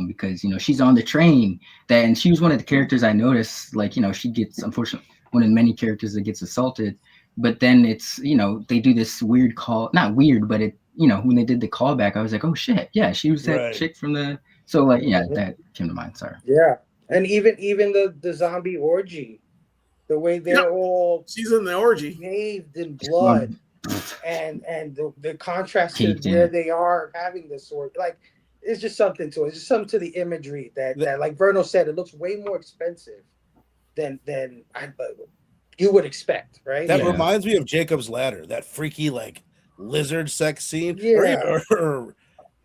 because she's on the train, and she was one of the characters I noticed. Like she gets, unfortunately, one of the many characters that gets assaulted, but then it's they do this weird call, not weird, but it when they did the callback, I was like, oh shit, yeah, she was that chick from the that came to mind. Sorry. Yeah, and even the zombie orgy. The way they're all she's in the orgy, bathed in blood, and the contrast to where they are having this sort, like it's just something to it. It's just something to the imagery that like Verno said, it looks way more expensive than you would expect, right? That reminds me of Jacob's Ladder, that freaky like lizard sex scene, or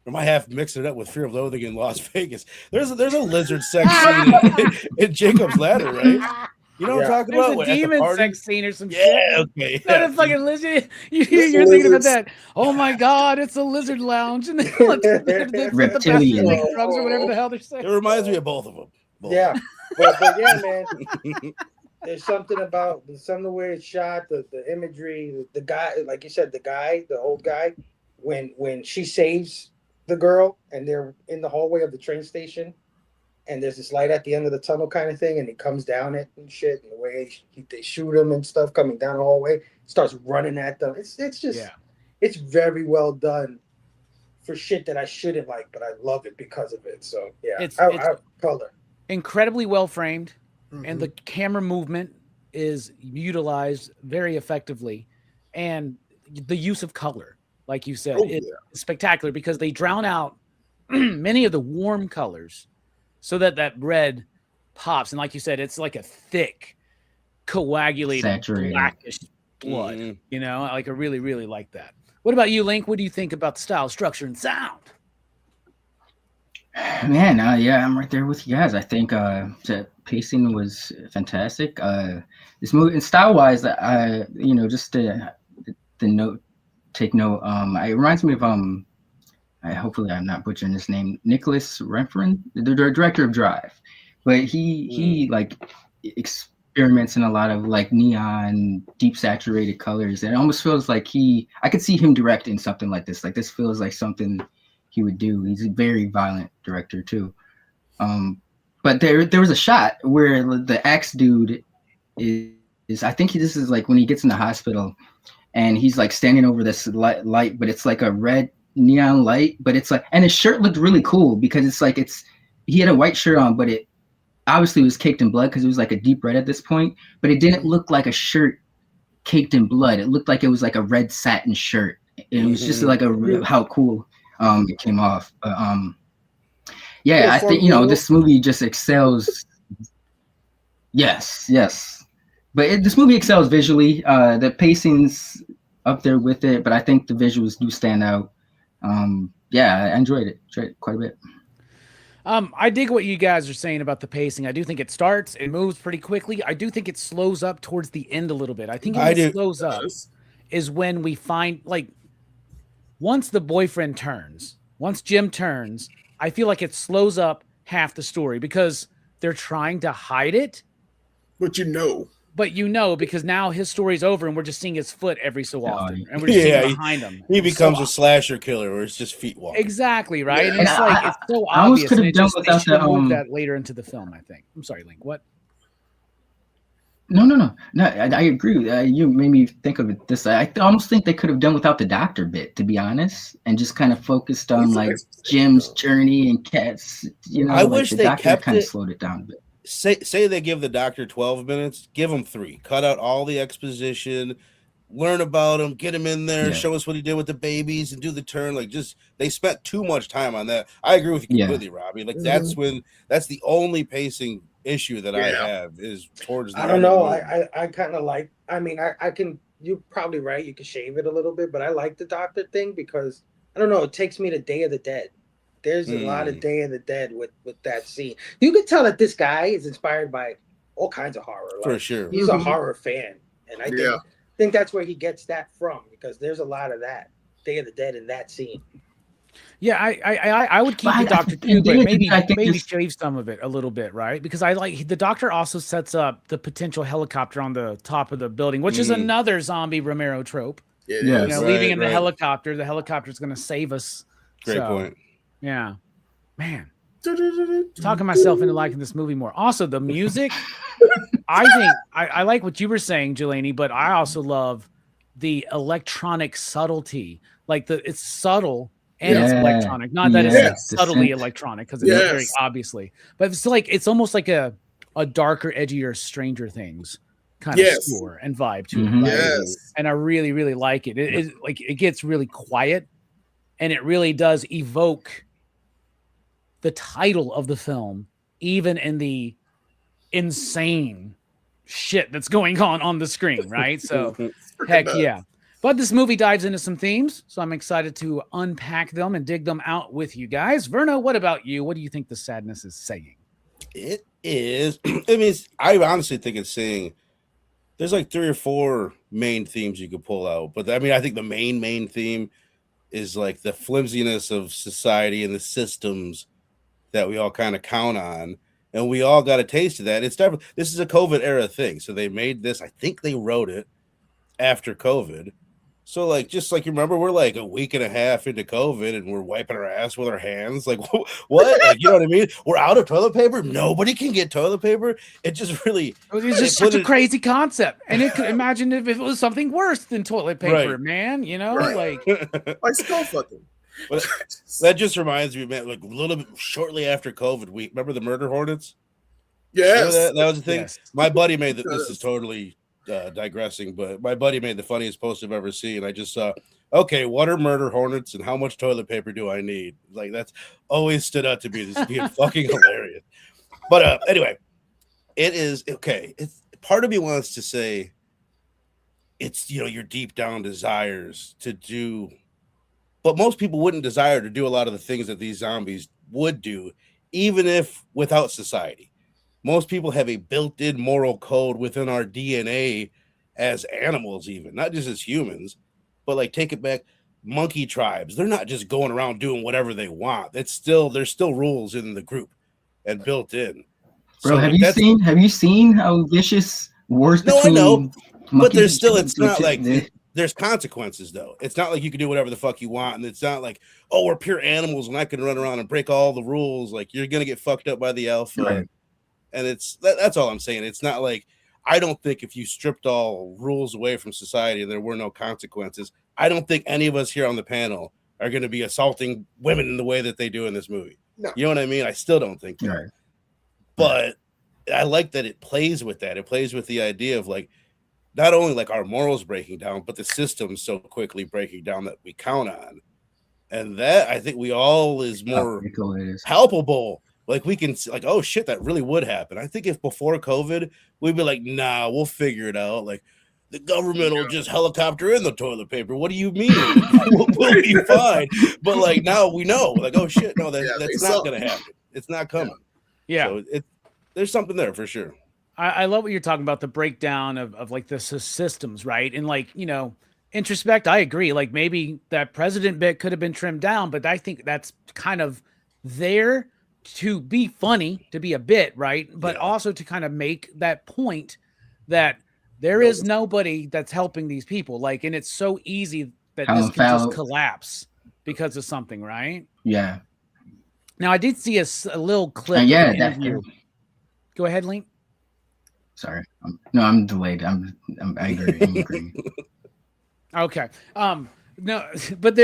Or am I half mixing it up with Fear of Loathing in Las Vegas? There's a lizard sex scene in Jacob's Ladder, right? You know what I'm talking There's about? a At the demon party? sex scene or some Yeah, shit. okay. Not Yeah. a fucking lizard. You're Lizards. thinking about that. Oh my god, it's a lizard lounge, and they put the Reptilian. best drugs or whatever the hell they're saying. It reminds me of both of them. Both. Yeah, but yeah, man. There's something about the way it's shot, the imagery, the guy, like you said, the old guy, when she saves the girl and they're in the hallway of the train station, and there's this light at the end of the tunnel kind of thing, and he comes down it and shit, and the way they shoot him and stuff coming down the hallway, starts running at them. It's just it's very well done for shit that I shouldn't like, but I love it because of it. So yeah, It's color. Incredibly well framed, and the camera movement is utilized very effectively, and the use of color, like you said, is spectacular because they drown out many of the warm colors so that red pops. And like you said, it's like a thick, coagulated, saturated blackish blood. You know, like I really, really like that. What about you, Link? What do you think about the style, structure, and sound? Man, yeah, I'm right there with you guys. I think the pacing was fantastic. This movie, and style-wise, just the note, take note. It reminds me of hopefully I'm not butchering his name, Nicholas Refn, the director of Drive, but he like experiments in a lot of like neon, deep saturated colors, and it almost feels like I could see him directing something like this. Like this feels like something he would do. He's a very violent director too. But there was a shot where the axe dude is I think this is like when he gets in the hospital and he's like standing over this light, but it's like a red neon light, but it's like, and his shirt looked really cool because it's like he had a white shirt on, but it obviously was caked in blood because it was like a deep red at this point, but it didn't look like a shirt caked in blood. It looked like it was like a red satin shirt. It was just like how cool it came off. I think this movie just excels. Yes, but this movie excels visually. The pacing's up there with it, but I think the visuals do stand out. I enjoyed it quite a bit. I dig what you guys are saying about the pacing. I do think it moves pretty quickly. I do think it slows up towards the end a little bit. I think it slows up is when we find, like, once the boyfriend turns, once Jim turns, I feel like it slows up half the story because they're trying to hide it. But because now his story's over and we're just seeing his foot every so often. And we're just seeing behind him. He becomes a slasher killer where it's just feet walking. Exactly, right? Yeah. And it's like, it's so obvious. And they should move that later into the film, I think. I'm sorry, Link, what? No, I agree. You made me think of it this way. I almost think they could have done without the doctor bit, to be honest, and just kind of focused on like Jim's journey and Cat's. I wish they kept kind of slowed it down a bit. Say they give the doctor 12 minutes, give him 3. Cut out all the exposition, learn about him, get him in there, show us what he did with the babies, and do the turn. Like, just they spent too much time on that. I agree with you completely, Robbie. Like that's the only pacing issue that I have is towards the I don't know. I kind of like, I mean, I can, you're probably right. You can shave it a little bit, but I like the doctor thing because I don't know. It takes me to Day of the Dead. There's a lot of Day of the Dead with that scene. You can tell that this guy is inspired by all kinds of horror. Like, for sure. He's a horror fan. And I think that's where he gets that from because there's a lot of that Day of the Dead in that scene. Yeah, I would keep the doctor too, but maybe shave some of it a little bit, right? Because I like the doctor also sets up the potential helicopter on the top of the building, which is another zombie Romero trope. Leaving in the helicopter is going to save us. Great point. Yeah, man. Talking myself into liking this movie more. Also, the music. I think I like what you were saying, Jelani, but I also love the electronic subtlety. Like it's subtle and it's electronic. Not that it's subtly electronic because it's very obviously, but it's like it's almost like a darker, edgier Stranger Things kind of score and vibe to it. Right? And I really, really like it. It gets really quiet, and it really does evoke the title of the film, even in the insane shit that's going on the screen, right? So, heck yeah. But this movie dives into some themes, so I'm excited to unpack them and dig them out with you guys. Verno, what about you? What do you think the sadness is saying? It is. I mean, I honestly think it's saying there's like 3 or 4 main themes you could pull out. But I mean, I think the main theme is like the flimsiness of society and the systems that we all kind of count on. And we all got a taste of that. It's definitely, this is a COVID era thing. So they made this, I think they wrote it after COVID. So, like, just like you remember, we're like a week and a half into COVID and we're wiping our ass with our hands. Like, what? Like, you know what I mean? We're out of toilet paper. Nobody can get toilet paper. It just really. It's just such a crazy concept. And it could imagine if it was something worse than toilet paper, man. You know, like skull fucking. But that just reminds me, man, like a little bit shortly after COVID, we remember the murder hornets? Yes. That was the thing. Yes. My buddy made that. This is totally digressing, but my buddy made the funniest post I've ever seen. I just saw, okay, what are murder hornets and how much toilet paper do I need? Like, that's always stood out to me as being fucking hilarious. But anyway, it is okay. It's part of me wants to say it's, you know, your deep down desires to do, but most people wouldn't desire to do a lot of the things that these zombies would do, even if without society. Most people have a built-in moral code within our DNA as animals, even not just as humans, but like take it back, monkey tribes. They're not just going around doing whatever they want. There's still rules in the group and built in. Bro, So, have you seen how vicious wars No, I between know, but monkeys there's still, and it's not like chickens? there's consequences though. It's not like you can do whatever the fuck you want, and it's not like, oh, we're pure animals and I can run around and break all the rules. Like, you're gonna get fucked up by the alpha. Right. And that's all I'm saying. It's not like, I don't think if you stripped all rules away from society and there were no consequences, I don't think any of us here on the panel are going to be assaulting women in the way that they do in this movie. No. You know what I mean? I still don't think that. Right. But I like that it plays with that. It plays with the idea of like, not only like our morals breaking down, but the system's so quickly breaking down that we count on. And that, I think we all is more palpable. Like, we can like, oh shit, that really would happen. I think if before COVID, we'd be like, nah, we'll figure it out. Like, the government will just helicopter in the toilet paper. What do you mean? we'll be fine. But like, now we know, like, oh shit, no, that's not going to happen. It's not coming. Yeah. So there's something there for sure. I love what you're talking about, the breakdown of like the systems, right? And like, you know, introspect, I agree. Like, maybe that president bit could have been trimmed down, but I think that's kind of there to be funny, to be a bit, right? But also to kind of make that point that there is nobody that's helping these people. Like, and it's so easy that this can just collapse because of something, right? Yeah. Now, I did see a little clip. Go ahead, Link. Sorry. I'm delayed. I agree. I'm agreeing. Okay. No, but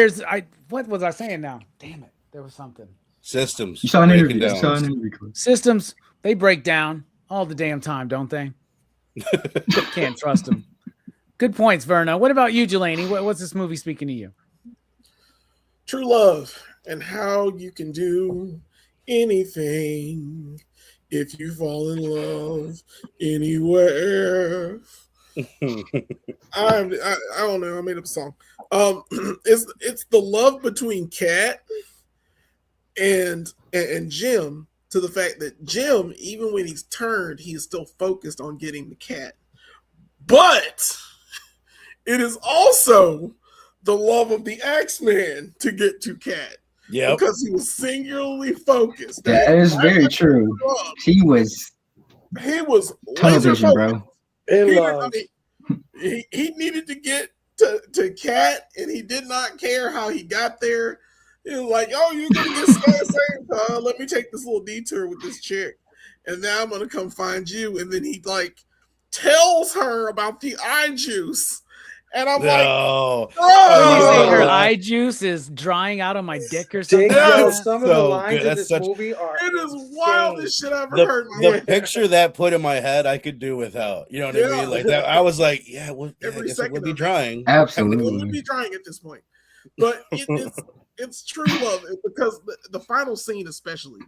what was I saying now? Damn it. There was something. Systems. You saw an interview. Systems, they break down all the damn time, don't they? Can't trust them. Good points, Verno. What about you, Jelani? What's this movie speaking to you? True love and how you can do anything if you fall in love anywhere. I don't know. I made up a song. It's the love between Kat and Jim, to the fact that Jim, even when he's turned, he is still focused on getting the cat. But it is also the love of the Axeman to get to Kat. Yeah, because he was singularly focused. That is very true. He was tunnel vision, bro. He needed to get to Kat, and he did not care how he got there. He was like, "Oh, you're gonna get same. Let me take this little detour with this chick, and now I'm gonna come find you." And then he like tells her about the eye juice. And I'm like, oh, you say her eye juice is drying out on my dick or something? Some of the lines in this movie are it is wildest shit I've ever heard. The picture that put in my head, I could do without. You know what I mean? Like that, I was like, I guess it would be drying. Absolutely, it would be drying at this point. But it's true love, because the final scene, especially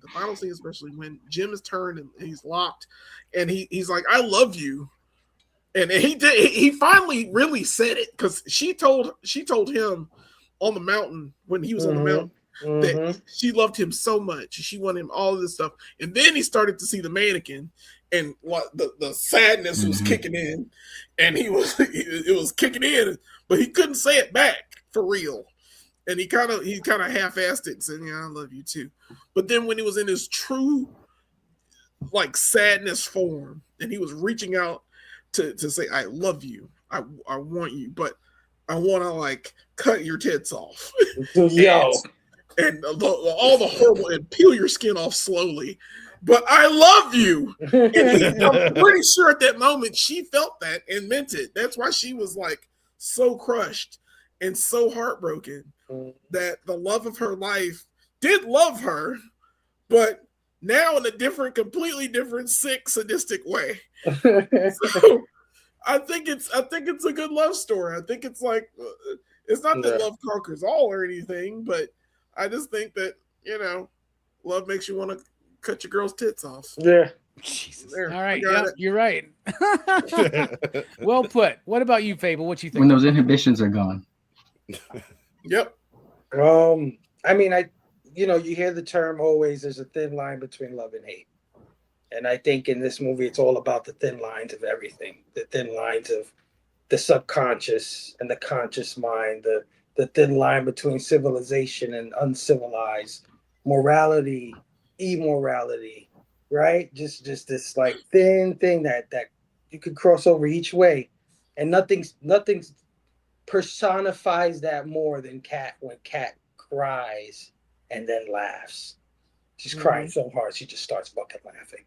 when Jim is turned and he's locked, and he's like, "I love you." And he finally really said it, because she told him on the mountain, when he was on the mountain, that she loved him so much. She wanted him all of this stuff. And then he started to see the mannequin, and the sadness was kicking in, and it was kicking in, but he couldn't say it back for real. And he kind of half-assed it and said, "Yeah, I love you too." But then when he was in his true like sadness form, and he was reaching out to say, "I love you. I want you, but I want to like cut your tits off." Yo. And all the horrible, and peel your skin off slowly, but I love you. And I'm pretty sure at that moment she felt that and meant it. That's why she was like so crushed and so heartbroken, that the love of her life did love her, but now in a completely different, sick, sadistic way. So I think it's a good love story. I think it's like, it's not that love conquers all or anything, but I just think that, love makes you want to cut your girl's tits off. Yeah. Jesus. There, All right. Yeah, you're right. Well put. What about you, Fable? What you think? When those inhibitions are gone. Yep. I mean, you hear the term always, there's a thin line between love and hate. And I think in this movie, it's all about the thin lines of everything, the thin lines of the subconscious and the conscious mind, the thin line between civilization and uncivilized, morality, immorality, right? Just this like thin thing that you could cross over each way. And nothing personifies that more than Cat, when Cat cries and then laughs. She's crying so hard, she just starts fucking laughing.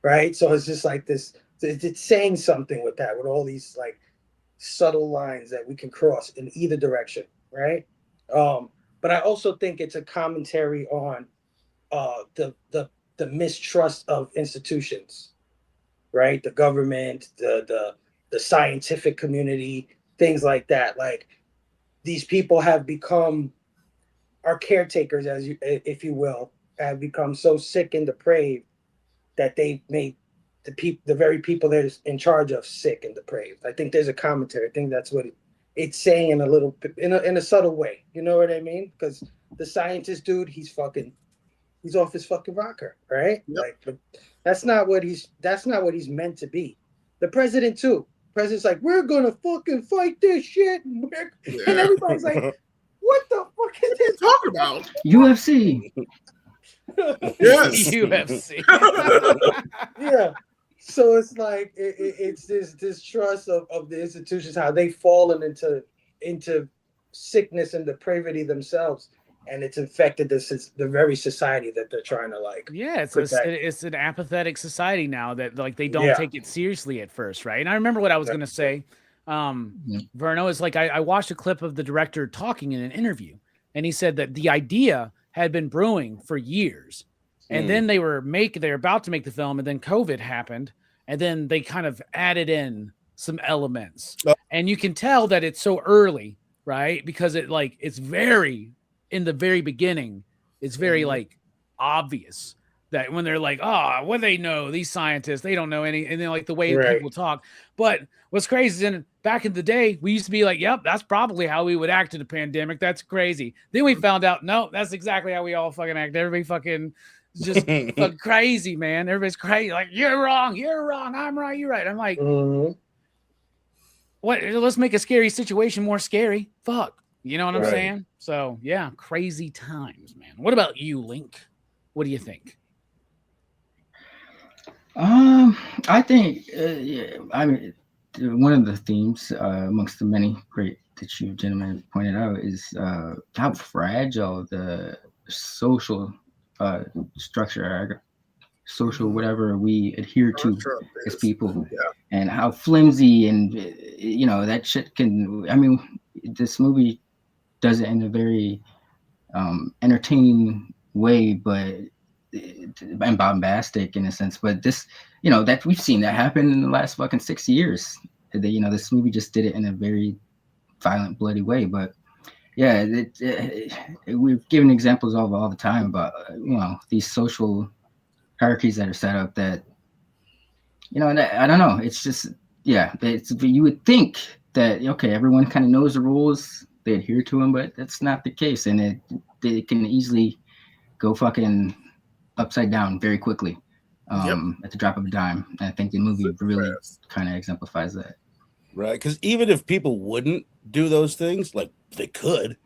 Right? So it's just like this, it's saying something with that, with all these like subtle lines that we can cross in either direction, right? But I also think it's a commentary on the mistrust of institutions, right? The government, the scientific community, things like that. Like, these people have become our caretakers, if you will, have become so sick and depraved that they made the very people they're in charge of sick and depraved. I think there's a commentary. I think that's what it's saying in a little, in a subtle way. You know what I mean? Because the scientist dude, he's off his fucking rocker, right? Yep. Like, but that's not what he's meant to be. The president too. The president's like, we're gonna fucking fight this shit, and everybody's like, what the fuck is this talking about? UFC. Yes. UFC. Yeah. So it's like it's this distrust of the institutions, how they've fallen into sickness and depravity themselves, and it's infected the very society that they're trying to like. Yeah, it's an apathetic society now that like they don't take it seriously at first, right? And I remember what I was gonna say. Verno is like, I watched a clip of the director talking in an interview, and he said that the idea had been brewing for years, and then they were about to make the film, and then COVID happened, and then they kind of added in some elements, and you can tell that it's so early, right? Because it's very, in the very beginning, it's very like obvious that when they're like, what do they know? These scientists, they don't know any, and then like the way people talk. But what's crazy is, back in the day, we used to be like, yep, that's probably how we would act in a pandemic. That's crazy. Then we found out, no, that's exactly how we all fucking act. Everybody fucking just fucking crazy, man. Everybody's crazy. Like, you're wrong. I'm right. You're right. I'm like, what? Let's make a scary situation more scary. Fuck. You know what I'm saying? So yeah, crazy times, man. What about you, Link? What do you think? I think, I mean, one of the themes amongst the many great that you gentlemen pointed out is how fragile the social structure, social whatever we adhere to as people, and how flimsy and that shit can. I mean, this movie does it in a very entertaining way, but and bombastic in a sense, but this, that we've seen that happen in the last fucking 6 years. This movie just did it in a very violent, bloody way. But yeah, we've given examples of all the time about these social hierarchies that are set up that and I don't know. It's just yeah, you would think that okay, everyone kind of knows the rules, they adhere to them, but that's not the case, and it can easily go fucking upside down very quickly at the drop of a dime. And I think the movie Super really fast. kind of exemplifies that. Right? Because even if people wouldn't do those things, like they could,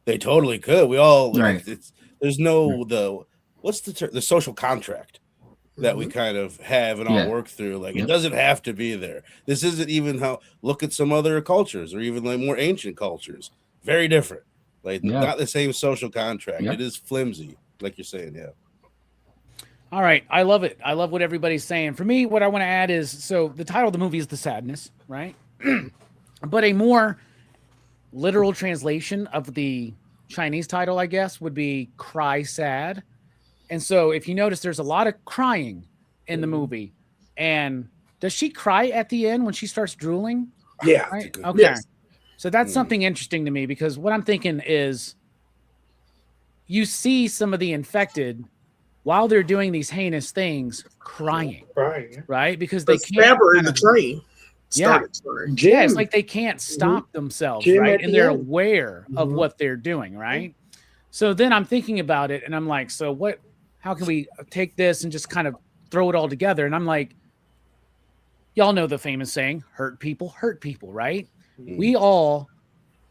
they totally could. We all like Right. there's no what's the social contract that we Mhm. kind of have and all Yeah. work through. Like Yep. it doesn't have to be there. This isn't even how look at some other cultures or even like more ancient cultures. Very different. Like Yeah. not the same social contract. Yep. It is flimsy, like you're saying. Yeah. All right. I love it. I love what everybody's saying. For me, what I want to add is so the title of the movie is The Sadness, right? But a more literal translation of the Chinese title, I guess, would be Cry Sad. And so if you notice, there's a lot of crying in the movie. And does she cry at the end when she starts drooling? Yeah. Right? Good- Okay. Yes. So that's something interesting to me because what I'm thinking is you see some of the infected while they're doing these heinous things crying, Right. Yeah. right? Because The they can't. stabber in kind the of- train Yeah. started. Sorry. Jim. Yeah, it's like they can't stop themselves, Jim right? at And the they're end. aware of Mhm. what they're doing, right? So then I'm thinking about it and I'm like, so what, how can we take this and just kind of throw it all together? And I'm like, y'all know the famous saying, hurt people, right? We all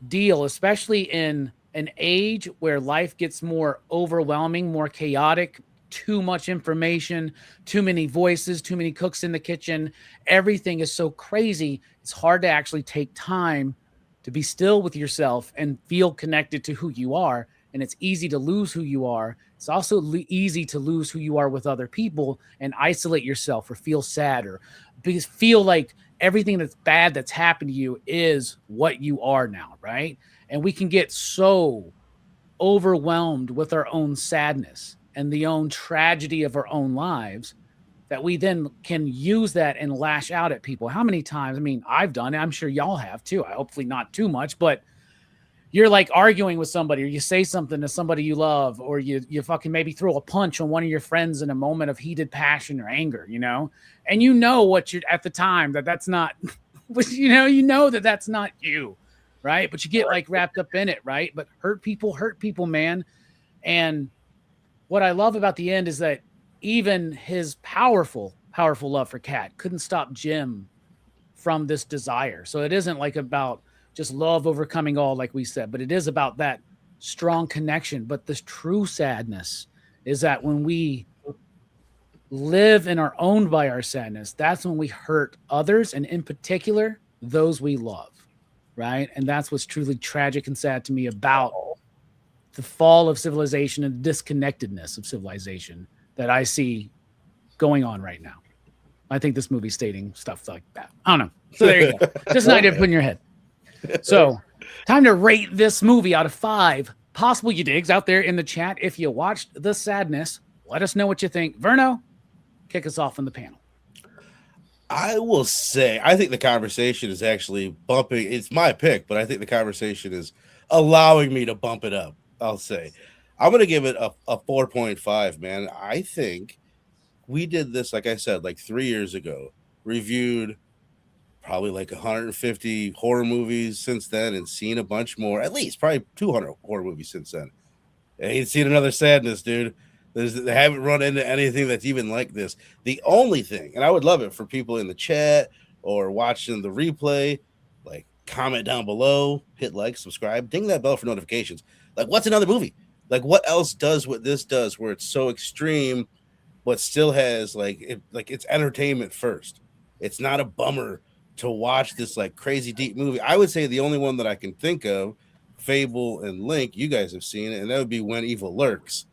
deal, especially in an age where life gets more overwhelming, more chaotic, too much information, too many voices, too many cooks in the kitchen. Everything is so crazy. It's hard to actually take time to be still with yourself and feel connected to who you are. And it's easy to lose who you are. It's also easy to lose who you are with other people and isolate yourself or feel sad or because feel like everything that's bad that's happened to you is what you are now, right? And we can get so overwhelmed with our own sadness and the own tragedy of our own lives that we then can use that and lash out at people. How many times? I mean, I've done it. I'm sure y'all have too. Hopefully not too much, but you're like arguing with somebody or you say something to somebody you love or you fucking maybe throw a punch on one of your friends in a moment of heated passion or anger, you know? And you know what you're at the time that's not, you know that that's not you, right? But you get like wrapped up in it, right? But hurt people, man. And what I love about the end is that even his powerful love for Kat couldn't stop Jim from this desire. So it isn't like about just love overcoming all, like we said, but it is about that strong connection. But the true sadness is that when we live and are owned by our sadness, that's when we hurt others, and in particular, those we love, right? And that's what's truly tragic and sad to me about the fall of civilization and disconnectedness of civilization that I see going on right now. I think this movie's stating stuff like that. I don't know. So there you go. Just an idea to put in your head. So time to rate this movie out of 5 possible you digs out there in the chat. If you watched The Sadness, let us know what you think. Verno, kick us off on the panel. I will say, I think the conversation is actually bumping. It's my pick, but I think the conversation is allowing me to bump it up. I'll say, I'm going to give it a 4.5, man. I think we did this, like I said, like 3 years ago, reviewed probably like 150 horror movies since then and seen a bunch more, at least probably 200 horror movies since then. I ain't seen another sadness, dude. They haven't run into anything that's even like this. The only thing, and I would love it for people in the chat or watching the replay, like comment down below, hit like, subscribe, ding that bell for notifications. Like, what's another movie? Like, what else does what this does where it's so extreme, but still has like it's entertainment first. It's not a bummer to watch this like crazy deep movie. I would say the only one that I can think of, Fable and Link, you guys have seen it, and that would be When Evil Lurks.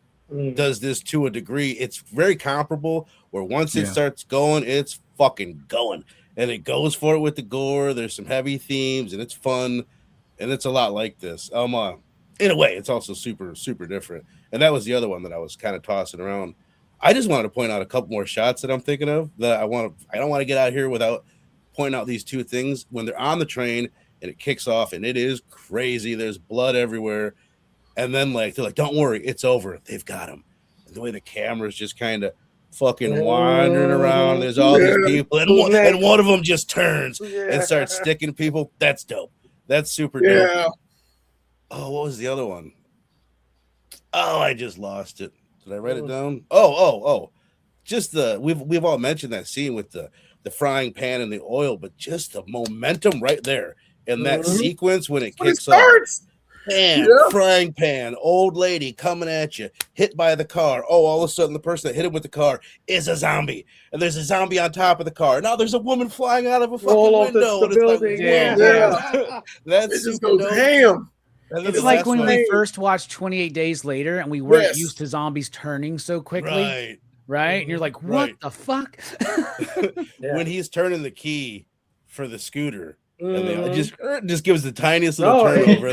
Does this to a degree. It's very comparable where once it starts going, it's fucking going. And it goes for it with the gore. There's some heavy themes and it's fun. And it's a lot like this. In a way, it's also super, super different. And that was the other one that I was kind of tossing around. I just wanted to point out a couple more shots that I'm thinking of that I don't want to get out here without pointing out these two things. When they're on the train and it kicks off and it is crazy. There's blood everywhere. And then like they're like, don't worry, it's over. They've got him. And the way the camera's just kind of fucking wandering around. There's all these people, and one of them just turns and starts sticking people. That's dope. That's super dope. Oh, what was the other one? Oh, I just lost it. Did I write it down? Oh. Just we've all mentioned that scene with the frying pan and the oil, but just the momentum right there in that sequence when it kicks off. Man, frying pan, old lady coming at you, hit by the car. Oh, all of a sudden the person that hit him with the car is a zombie. And there's a zombie on top of the car. Now there's a woman flying out of a fucking window. The building. Like, That's super dope. Damn. It's like when we first watched 28 Days Later and we weren't used to zombies turning so quickly. Right? And you're like, what the fuck? When he's turning the key for the scooter. And they just gives the tiniest little turnover.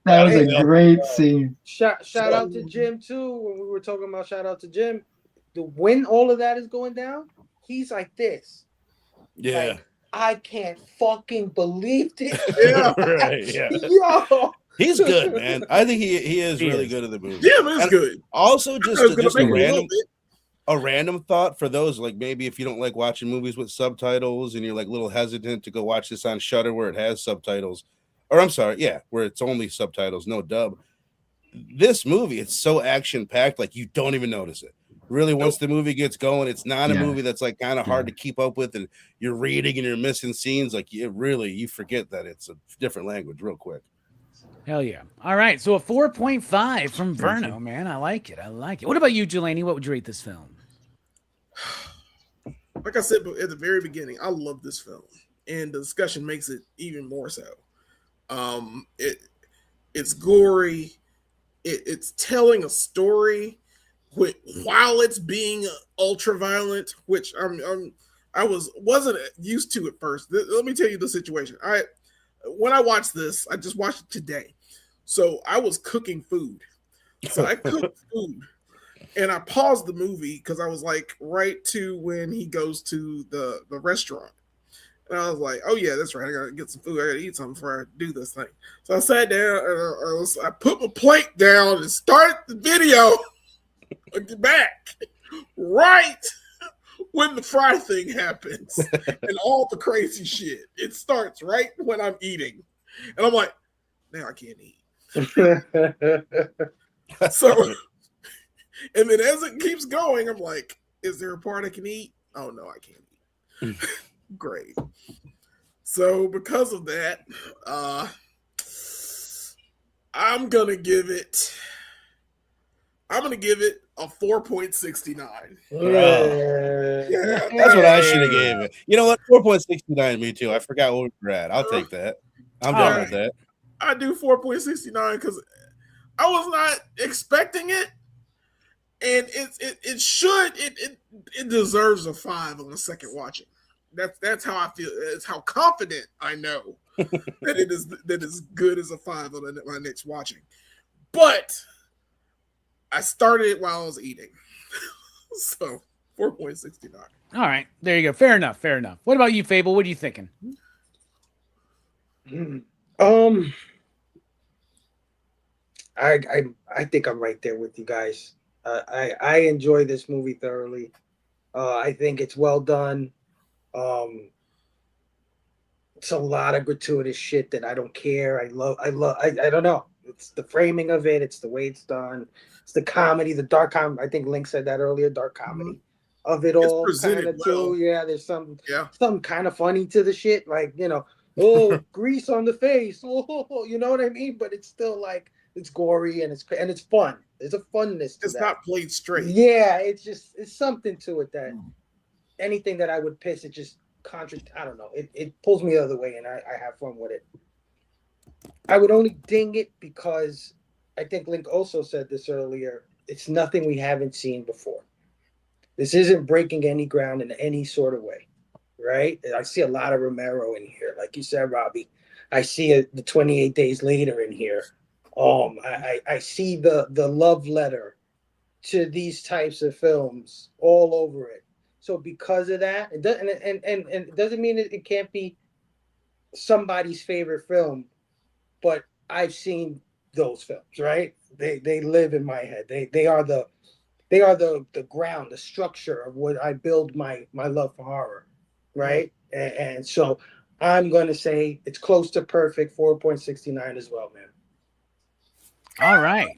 That was a great scene. Shout out to Jim too. When we were talking about shout out to Jim, when all of that is going down, he's like this. Yeah, like, I can't fucking believe this. Yo, he's good, man. I think he is really good at the movie. Yeah, man, it's good. Also, just a random thought for those, like maybe if you don't like watching movies with subtitles and you're like a little hesitant to go watch this on Shudder where it has subtitles, or I'm sorry, where it's only subtitles, no dub. This movie, it's so action packed, like you don't even notice it. Really, once the movie gets going, it's not a movie that's like kind of hard to keep up with, and you're reading and you're missing scenes. Like you forget that it's a different language real quick. Hell yeah. All right. So a 4.5 from Verno, man. I like it. What about you, Jelani? What would you rate this film? Like I said at the very beginning, I love this film, and the discussion makes it even more so. It's gory. It's telling a story while it's being ultra violent, which I wasn't used to at first. Let me tell you the situation. When I watched this, I just watched it today. So I was cooking food. So I cooked food. And I paused the movie because I was like right to when he goes to the restaurant. And I was like, oh, yeah, that's right. I got to get some food. I got to eat something before I do this thing. So I sat down and I put my plate down and started the video back right when the fry thing happens and all the crazy shit. It starts right when I'm eating. And I'm like, now I can't eat. So... And then as it keeps going, I'm like, is there a part I can eat? Oh, no, I can't eat. Great. So because of that, I'm going to give it a 4.69. Yeah, that's what I should have gave it. You know what? 4.69, me too. I forgot what we were at. I'll take that. I'm done with that. I do 4.69 because I was not expecting it. And it deserves a 5 on the second watching. That's how I feel. It's how confident I know that it is good as a 5 on my next watching. But I started it while I was eating, so 4.69. All right, there you go. Fair enough. What about you, Fable? What are you thinking? I think I'm right there with you guys. I enjoy this movie thoroughly. I think it's well done. It's a lot of gratuitous shit that I don't care. I don't know. It's the framing of it. It's the way it's done. It's the comedy, the dark comedy. I think Link said that earlier. Dark comedy of it all. Kind of too. Yeah, there's something kind of funny to the shit. Like, grease on the face. Oh, you know what I mean? But it's still like it's gory and it's fun. There's a funness to it's that. Not played straight. Yeah, it's something to it that anything that I would piss, it just I don't know. It pulls me the other way and I have fun with it. I would only ding it because I think Link also said this earlier. It's nothing we haven't seen before. This isn't breaking any ground in any sort of way, right? I see a lot of Romero in here. Like you said, Robbie, I see the 28 Days Later in here. I see the love letter to these types of films all over it. So because of that, it doesn't mean it can't be somebody's favorite film, but I've seen those films, right? They live in my head. They they are the ground, the structure of what I build my love for horror, right? And so I'm going to say it's close to perfect, 4.69 as well, man. All right.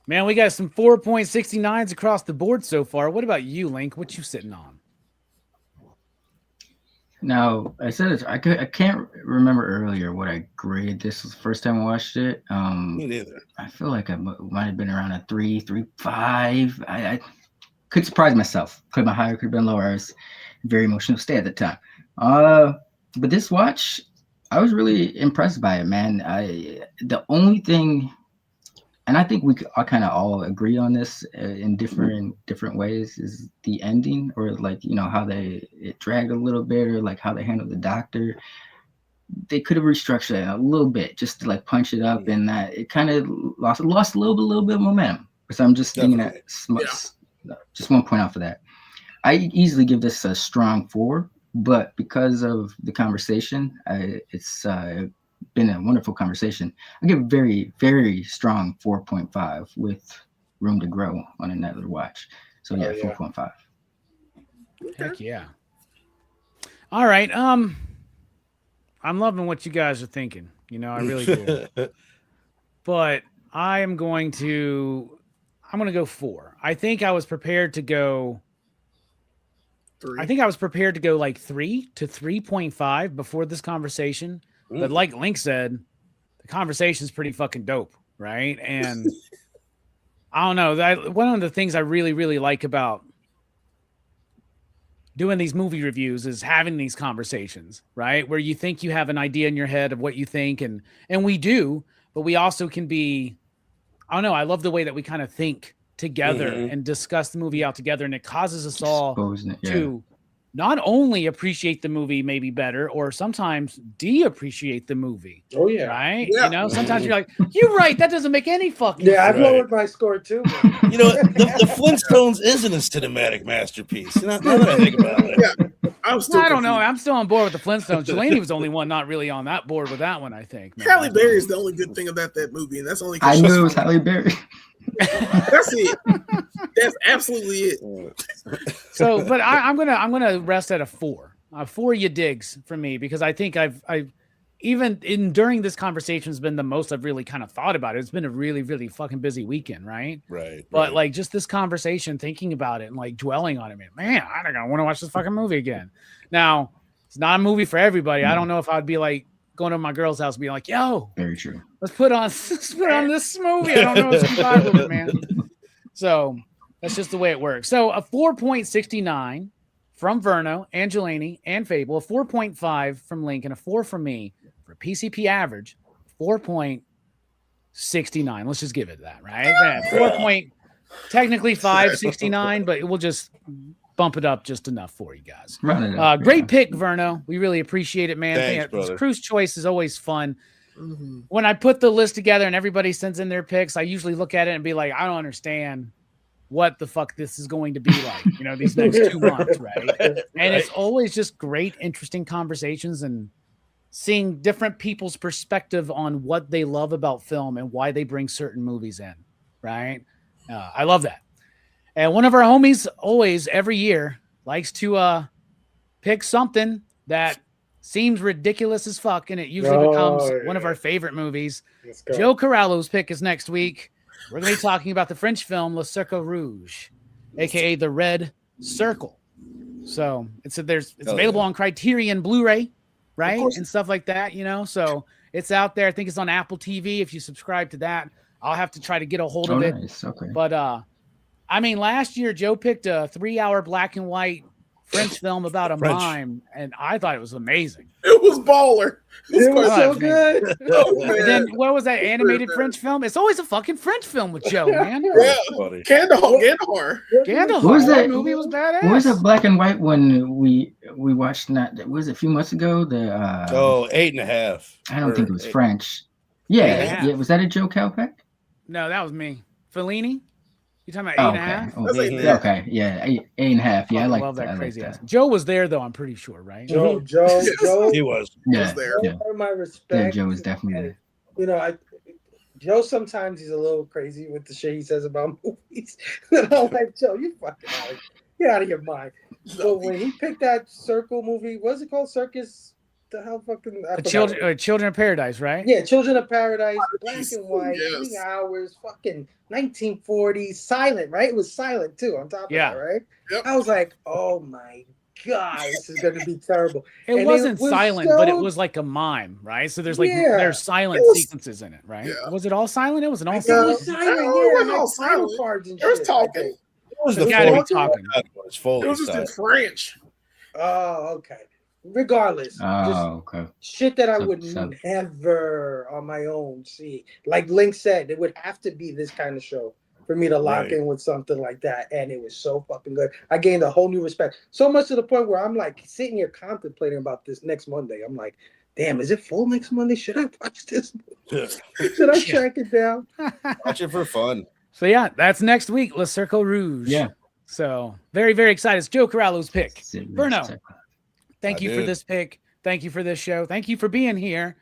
Man, we got some 4.69s across the board so far. What about you, Link? What you sitting on? Now, I said I can't remember earlier what I graded this was the first time I watched it. Me neither. I feel like I might have been around a 3.5. I could surprise myself. Could have been higher, could have been lower. I was in a very emotional state at the time. But this watch, I was really impressed by it, man. The only thing, and I think we kind of all agree on this in different ways, is the ending, or like, you know, how it dragged a little bit, or like how they handled the doctor. They could have restructured it a little bit just to like punch it up, and that it kind of lost a little bit of momentum. So I'm just thinking that just want to point out for that. I easily give this a strong 4, but because of the conversation, it's been a wonderful conversation. I give a very, very strong 4.5 with room to grow on another watch. So yeah, 4.5. Heck yeah. All right. I'm loving what you guys are thinking. You know, I really do. But I'm going to go 4. I think I was prepared to go 3. I think I was prepared to go like 3 to 3.5 before this conversation. But like Link said, the conversation is pretty fucking dope, right? And I don't know. One of the things I really, really like about doing these movie reviews is having these conversations, right? Where you think you have an idea in your head of what you think, and we do, but we also can be, I don't know, I love the way that we kind of think together and discuss the movie out together, and it causes us all to not only appreciate the movie maybe better, or sometimes de-appreciate the movie. Oh yeah. Right? Yeah. You know, sometimes you're like, you're right, that doesn't make any fucking Yeah, sense. I've lowered my score too. You know, the Flintstones isn't a cinematic masterpiece. Now that I think about it. Yeah. I don't know. I'm still on board with the Flintstones. Delaney was the only one not really on that board with that one, I think. Man. Halle Berry is the only good thing about that movie, and that's only. I knew it was Halle Berry. That's it. That's absolutely it. So, but I'm gonna rest at a 4. 4 you digs from me, because I think I've even during this conversation has been the most I've really kind of thought about it. It's been a really, really fucking busy weekend, right? Right. But like just this conversation, thinking about it and like dwelling on it, man, I don't want to watch this fucking movie again. Now, it's not a movie for everybody. I don't know if I'd be like going to my girl's house and being like, yo, Very true. let's put on this movie. I don't know if she's vibe with it, man. So that's just the way it works. So a 4.69 from Verno, Angelini, and Fable, a 4.5 from Link, and a 4 from me for PCP average, 4.69. Let's just give it that, right? 4. Technically 5.69, but we'll just bump it up just enough for you guys. Run it up, Great pick, Verno. We really appreciate it, man. Thanks, brother. Cruise choice is always fun. When I put the list together and everybody sends in their picks, I usually look at it and be like, I don't understand what the fuck this is going to be like, you know, these next 2 months, right? And it's always just great, interesting conversations and seeing different people's perspective on what they love about film and why they bring certain movies in, right? I love that. And one of our homies always, every year, likes to pick something that seems ridiculous as fuck, and it usually becomes one of our favorite movies. Joe Corallo's pick is next week. We're going to be talking about the French film Le Cercle Rouge, aka The Red Circle. So it's available on Criterion Blu-ray, right? And stuff like that, you know. So it's out there. I think it's on Apple TV. If you subscribe to that, I'll have to try to get a hold of it. Nice. Okay. But I mean, last year Joe picked a 3-hour black and white French film about a mime, and I thought it was amazing. It was baller. It was so good. And then what was that animated French film? It's always a fucking French film with Joe, man. Yeah. Kandahar. Gandalf. What was that movie was badass. What was that black and white one we watched? Was it a few months ago? 8.5. I don't think it was French. Yeah. Was that a Joe Calpeck? No, that was me. Fellini. You talking about 8.5? Okay, yeah, 8.5. Yeah, I love that like crazy that. ass. Joe was there though. I'm pretty sure, right? Joe. He was. Yeah, there. yeah. My respect. Joe was definitely there. You know, Joe sometimes he's a little crazy with the shit he says about movies. And I'm like, Joe, you fucking get out of your mind. So when he picked that Circle movie, what's it called? Circus? The hell fucking I forgot. Children of Paradise, right? Yeah, Children of Paradise, black and white, Yes. 3 hours, fucking 1940s, silent, right? It was silent too. On top of that, right? Yep. I was like, oh my god, this is gonna be terrible. It wasn't silent, but it was like a mime, right? So there's like there's silent sequences in it, right? Yeah. Was it all silent? It wasn't all It silent. was silent, No, yeah. it wasn't Like all title silent. cards and It was shit. talking. It was the You gotta be Foley talking. side. It was Foley It was just in side. French. Oh, okay. Regardless, just okay. shit that I So- would so- never on my own see. Like Link said, it would have to be this kind of show for me to lock Right. in with something like that. And it was so fucking good. I gained a whole new respect. So much to the point where I'm like sitting here contemplating about this next Monday. I'm like, damn, is it full next Monday? Should I watch this? Should I track it down? Watch it for fun. So yeah, that's next week. Le Circle Rouge. Yeah. So very, very excited. It's Joe Corallo's pick. Verno, thank I you for did. this pick. Thank you for this show. Thank you for being here.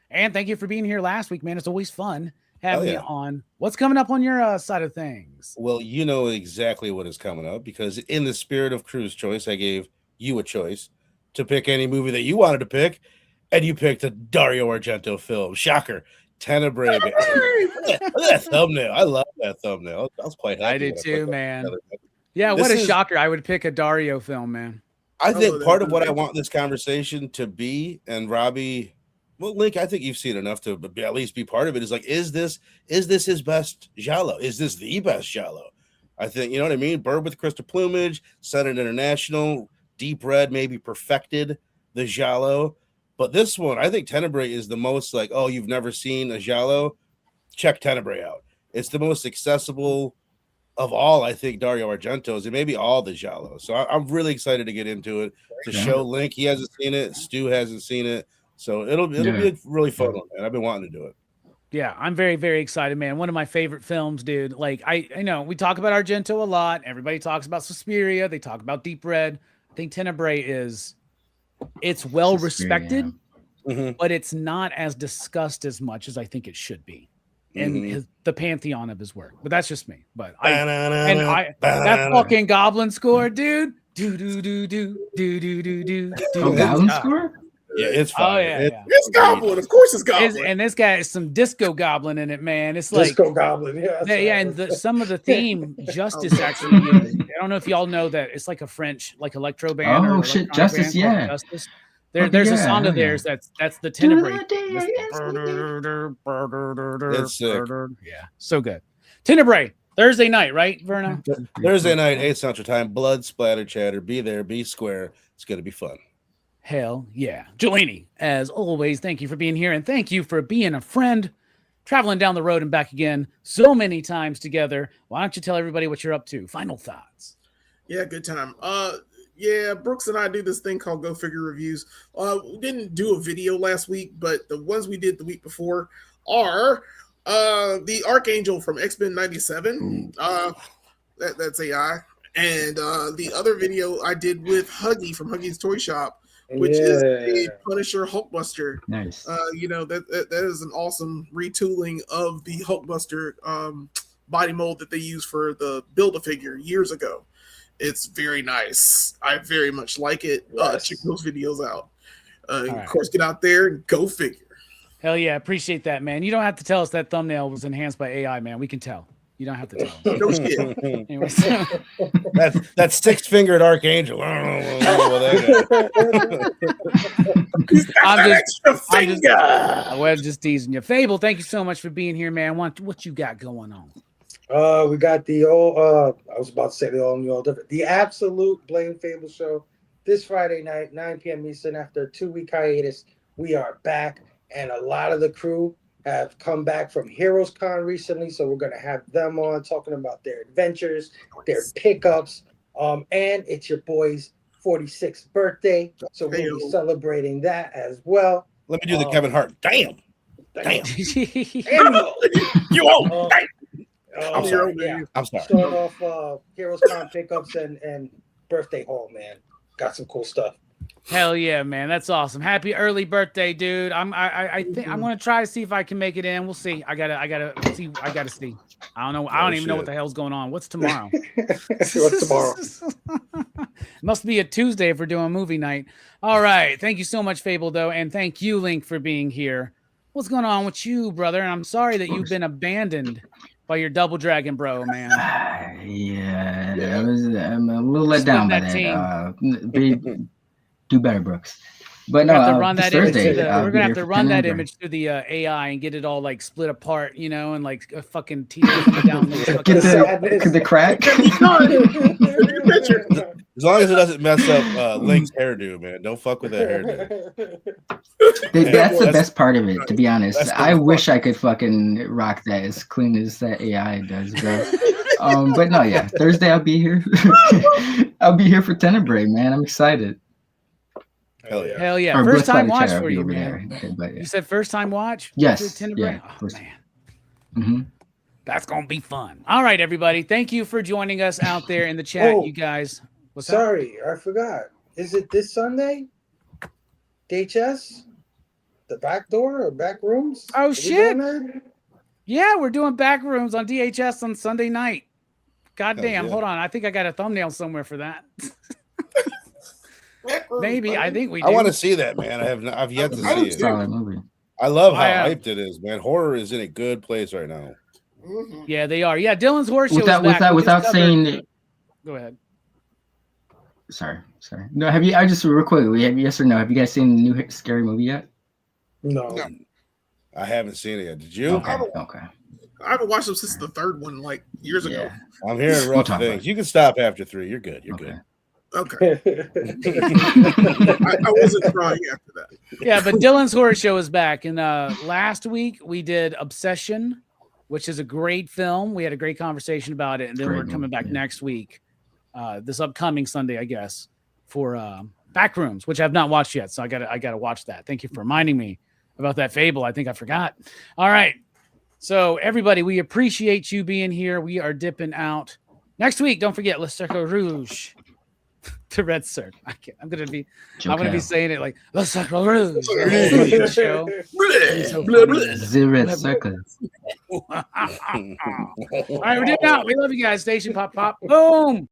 And thank you for being here last week, man. It's always fun having you on. What's coming up on your side of things? Well, you know exactly what is coming up because in the spirit of Crew's choice, I gave you a choice to pick any movie that you wanted to pick, and you picked a Dario Argento film. Shocker. Tenebrae. Look at that thumbnail. I love that thumbnail. I was quite happy. I did when too, put that man. together. Yeah, what This a is- shocker. I would pick a Dario film, man. I think Oh, part that- of what I want this conversation to be, and Robbie, well, Link, I think you've seen enough to at least be part of it. Is like, is this his best giallo? Is this the best giallo? I think, you know what I mean. Bird with crystal plumage, Senate International, deep red, maybe perfected the giallo. But this one, I think Tenebrae is the most like, oh, you've never seen a giallo? Check Tenebrae out. It's the most accessible of all, I think, Dario Argento's, and maybe all the giallo. So I'm really excited to get into it, to show Link. He hasn't seen it. Stu hasn't seen it. So it'll be a really fun one, man. I've been wanting to do it. Yeah, I'm very, very excited, man. One of my favorite films, dude. Like, I know we talk about Argento a lot. Everybody talks about Suspiria. They talk about Deep Red. I think Tenebrae it's well respected, but it's not as discussed as much as I think it should be in the pantheon of his work. But that's just me. But that fucking Goblin score, dude. Oh, Goblin score? Yeah, it's fine. Oh, yeah. It's Goblin. Of course it's Goblin. And this guy is some disco goblin in it, man. It's like Disco Goblin, yeah. and some of the theme Justice actually used. I don't know if y'all know that it's like a French like electro band. Oh, or shit, electronic Justice, band called yeah. Justice. There's a song of theirs that's the Tenebrae. It's sick. Yeah, so good. Tenebrae Thursday night, right, Verno? Thursday night, 8 Central Time. Blood splatter chatter. Be there. Be square. It's gonna be fun. Hell yeah. Jelani, as always, thank you for being here and thank you for being a friend, traveling down the road and back again so many times together. Why don't you tell everybody what you're up to? Final thoughts. Yeah, good time. Yeah, Brooks and I do this thing called Go Figure Reviews. We didn't do a video last week, but the ones we did the week before are the Archangel from X-Men 97. That's AI. And the other video I did with Huggy from Huggy's Toy Shop, which is a Punisher Hulkbuster. Nice. That is an awesome retooling of the Hulkbuster body mold that they used for the Build-A-Figure years ago. It's very nice. I very much like it. Check those videos out. Of course, get out there and go figure. Hell yeah, appreciate that, man. You don't have to tell us that thumbnail was enhanced by AI, man. We can tell. You don't have to tell us. No shit. Anyways. That's six-fingered Archangel. I don't know what I'm just teasing you. Fable, thank you so much for being here, man. What you got going on? We got the old I was about to say the all new, all different. The Absolute Blame Fable show this Friday night, 9 p.m. Eastern. After a 2-week hiatus, we are back, and a lot of the crew have come back from Heroes Con recently, so we're gonna have them on talking about their adventures, their pickups, and it's your boy's 46th birthday, so we'll be celebrating that as well. Let me do the Kevin Hart. Damn. You won't. I'm sorry. Yeah. I'm sorry. Start off Heroes Con pickups and birthday haul, man. Got some cool stuff. Hell yeah, man. That's awesome. Happy early birthday, dude. I think I'm gonna try to see if I can make it in. We'll see. I gotta see. I don't know. I don't even know what the hell's going on. What's tomorrow? What's tomorrow? Must be a Tuesday if we're doing movie night. All right. Thank you so much, Fable, though, and thank you, Link, for being here. What's going on with you, brother? And I'm sorry that you've been abandoned by your Double Dragon bro, man. Yeah, I'm a little let down by that. Do better, Brooks. But no, we're gonna have to run that Denver. image through the AI and get it all like split apart, you know, and like a fucking tear down Get the crack. As long as it doesn't mess up Link's hairdo, man. Don't fuck with that hairdo. That's the best part of it, to be honest. I wish I could fucking rock that as clean as that AI does, bro. But no, yeah. Thursday I'll be here. I'll be here for Tenebrae, man. I'm excited. Hell yeah. Hell yeah. Or First Blessed by time the watch Chair, for you, over man. there. But, yeah. You said first time watch? Yes. Yeah. Yeah. Oh, man. Mm-hmm. That's going to be fun. All right, everybody. Thank you for joining us out there in the chat, you guys. What's Sorry, I forgot. Is it this Sunday? DHS? The back door or back rooms? Oh, shit. There? Yeah, we're doing back rooms on DHS on Sunday night. God damn. yeah. Hold on. I think I got a thumbnail somewhere for that. Maybe. I think we do. I want to see that, man. I've yet to see it. Solid movie. I love how hyped it is, man. Horror is in a good place right now. Mhm. Yeah, they are. Yeah, Dylan's horse show is back. Without saying. Go ahead. Sorry. No, have you? I just real quick. Yes or no? Have you guys seen the new scary movie yet? No. I haven't seen it yet. Did you? Okay. I haven't watched them since the third one, like years ago. I'm hearing We'll rough talk things. about it. You can stop after 3. You're good. You're good. Okay. I wasn't trying after that. Yeah, but Dylan's horror show is back. And last week we did Obsession, which is a great film. We had a great conversation about it, and then we're coming back next week, this upcoming Sunday, I guess, for Backrooms, which I've not watched yet. So I gotta watch that. Thank you for reminding me about that Fable. I think I forgot. All right. So everybody, we appreciate you being here. We are dipping out. Next week, don't forget Le Cercle Rouge. The Red Circle. I'm gonna be saying it like Le Cercle Rouge. Show. The Red Circle. All right, we're dipping out. We love you guys. Station pop. Boom.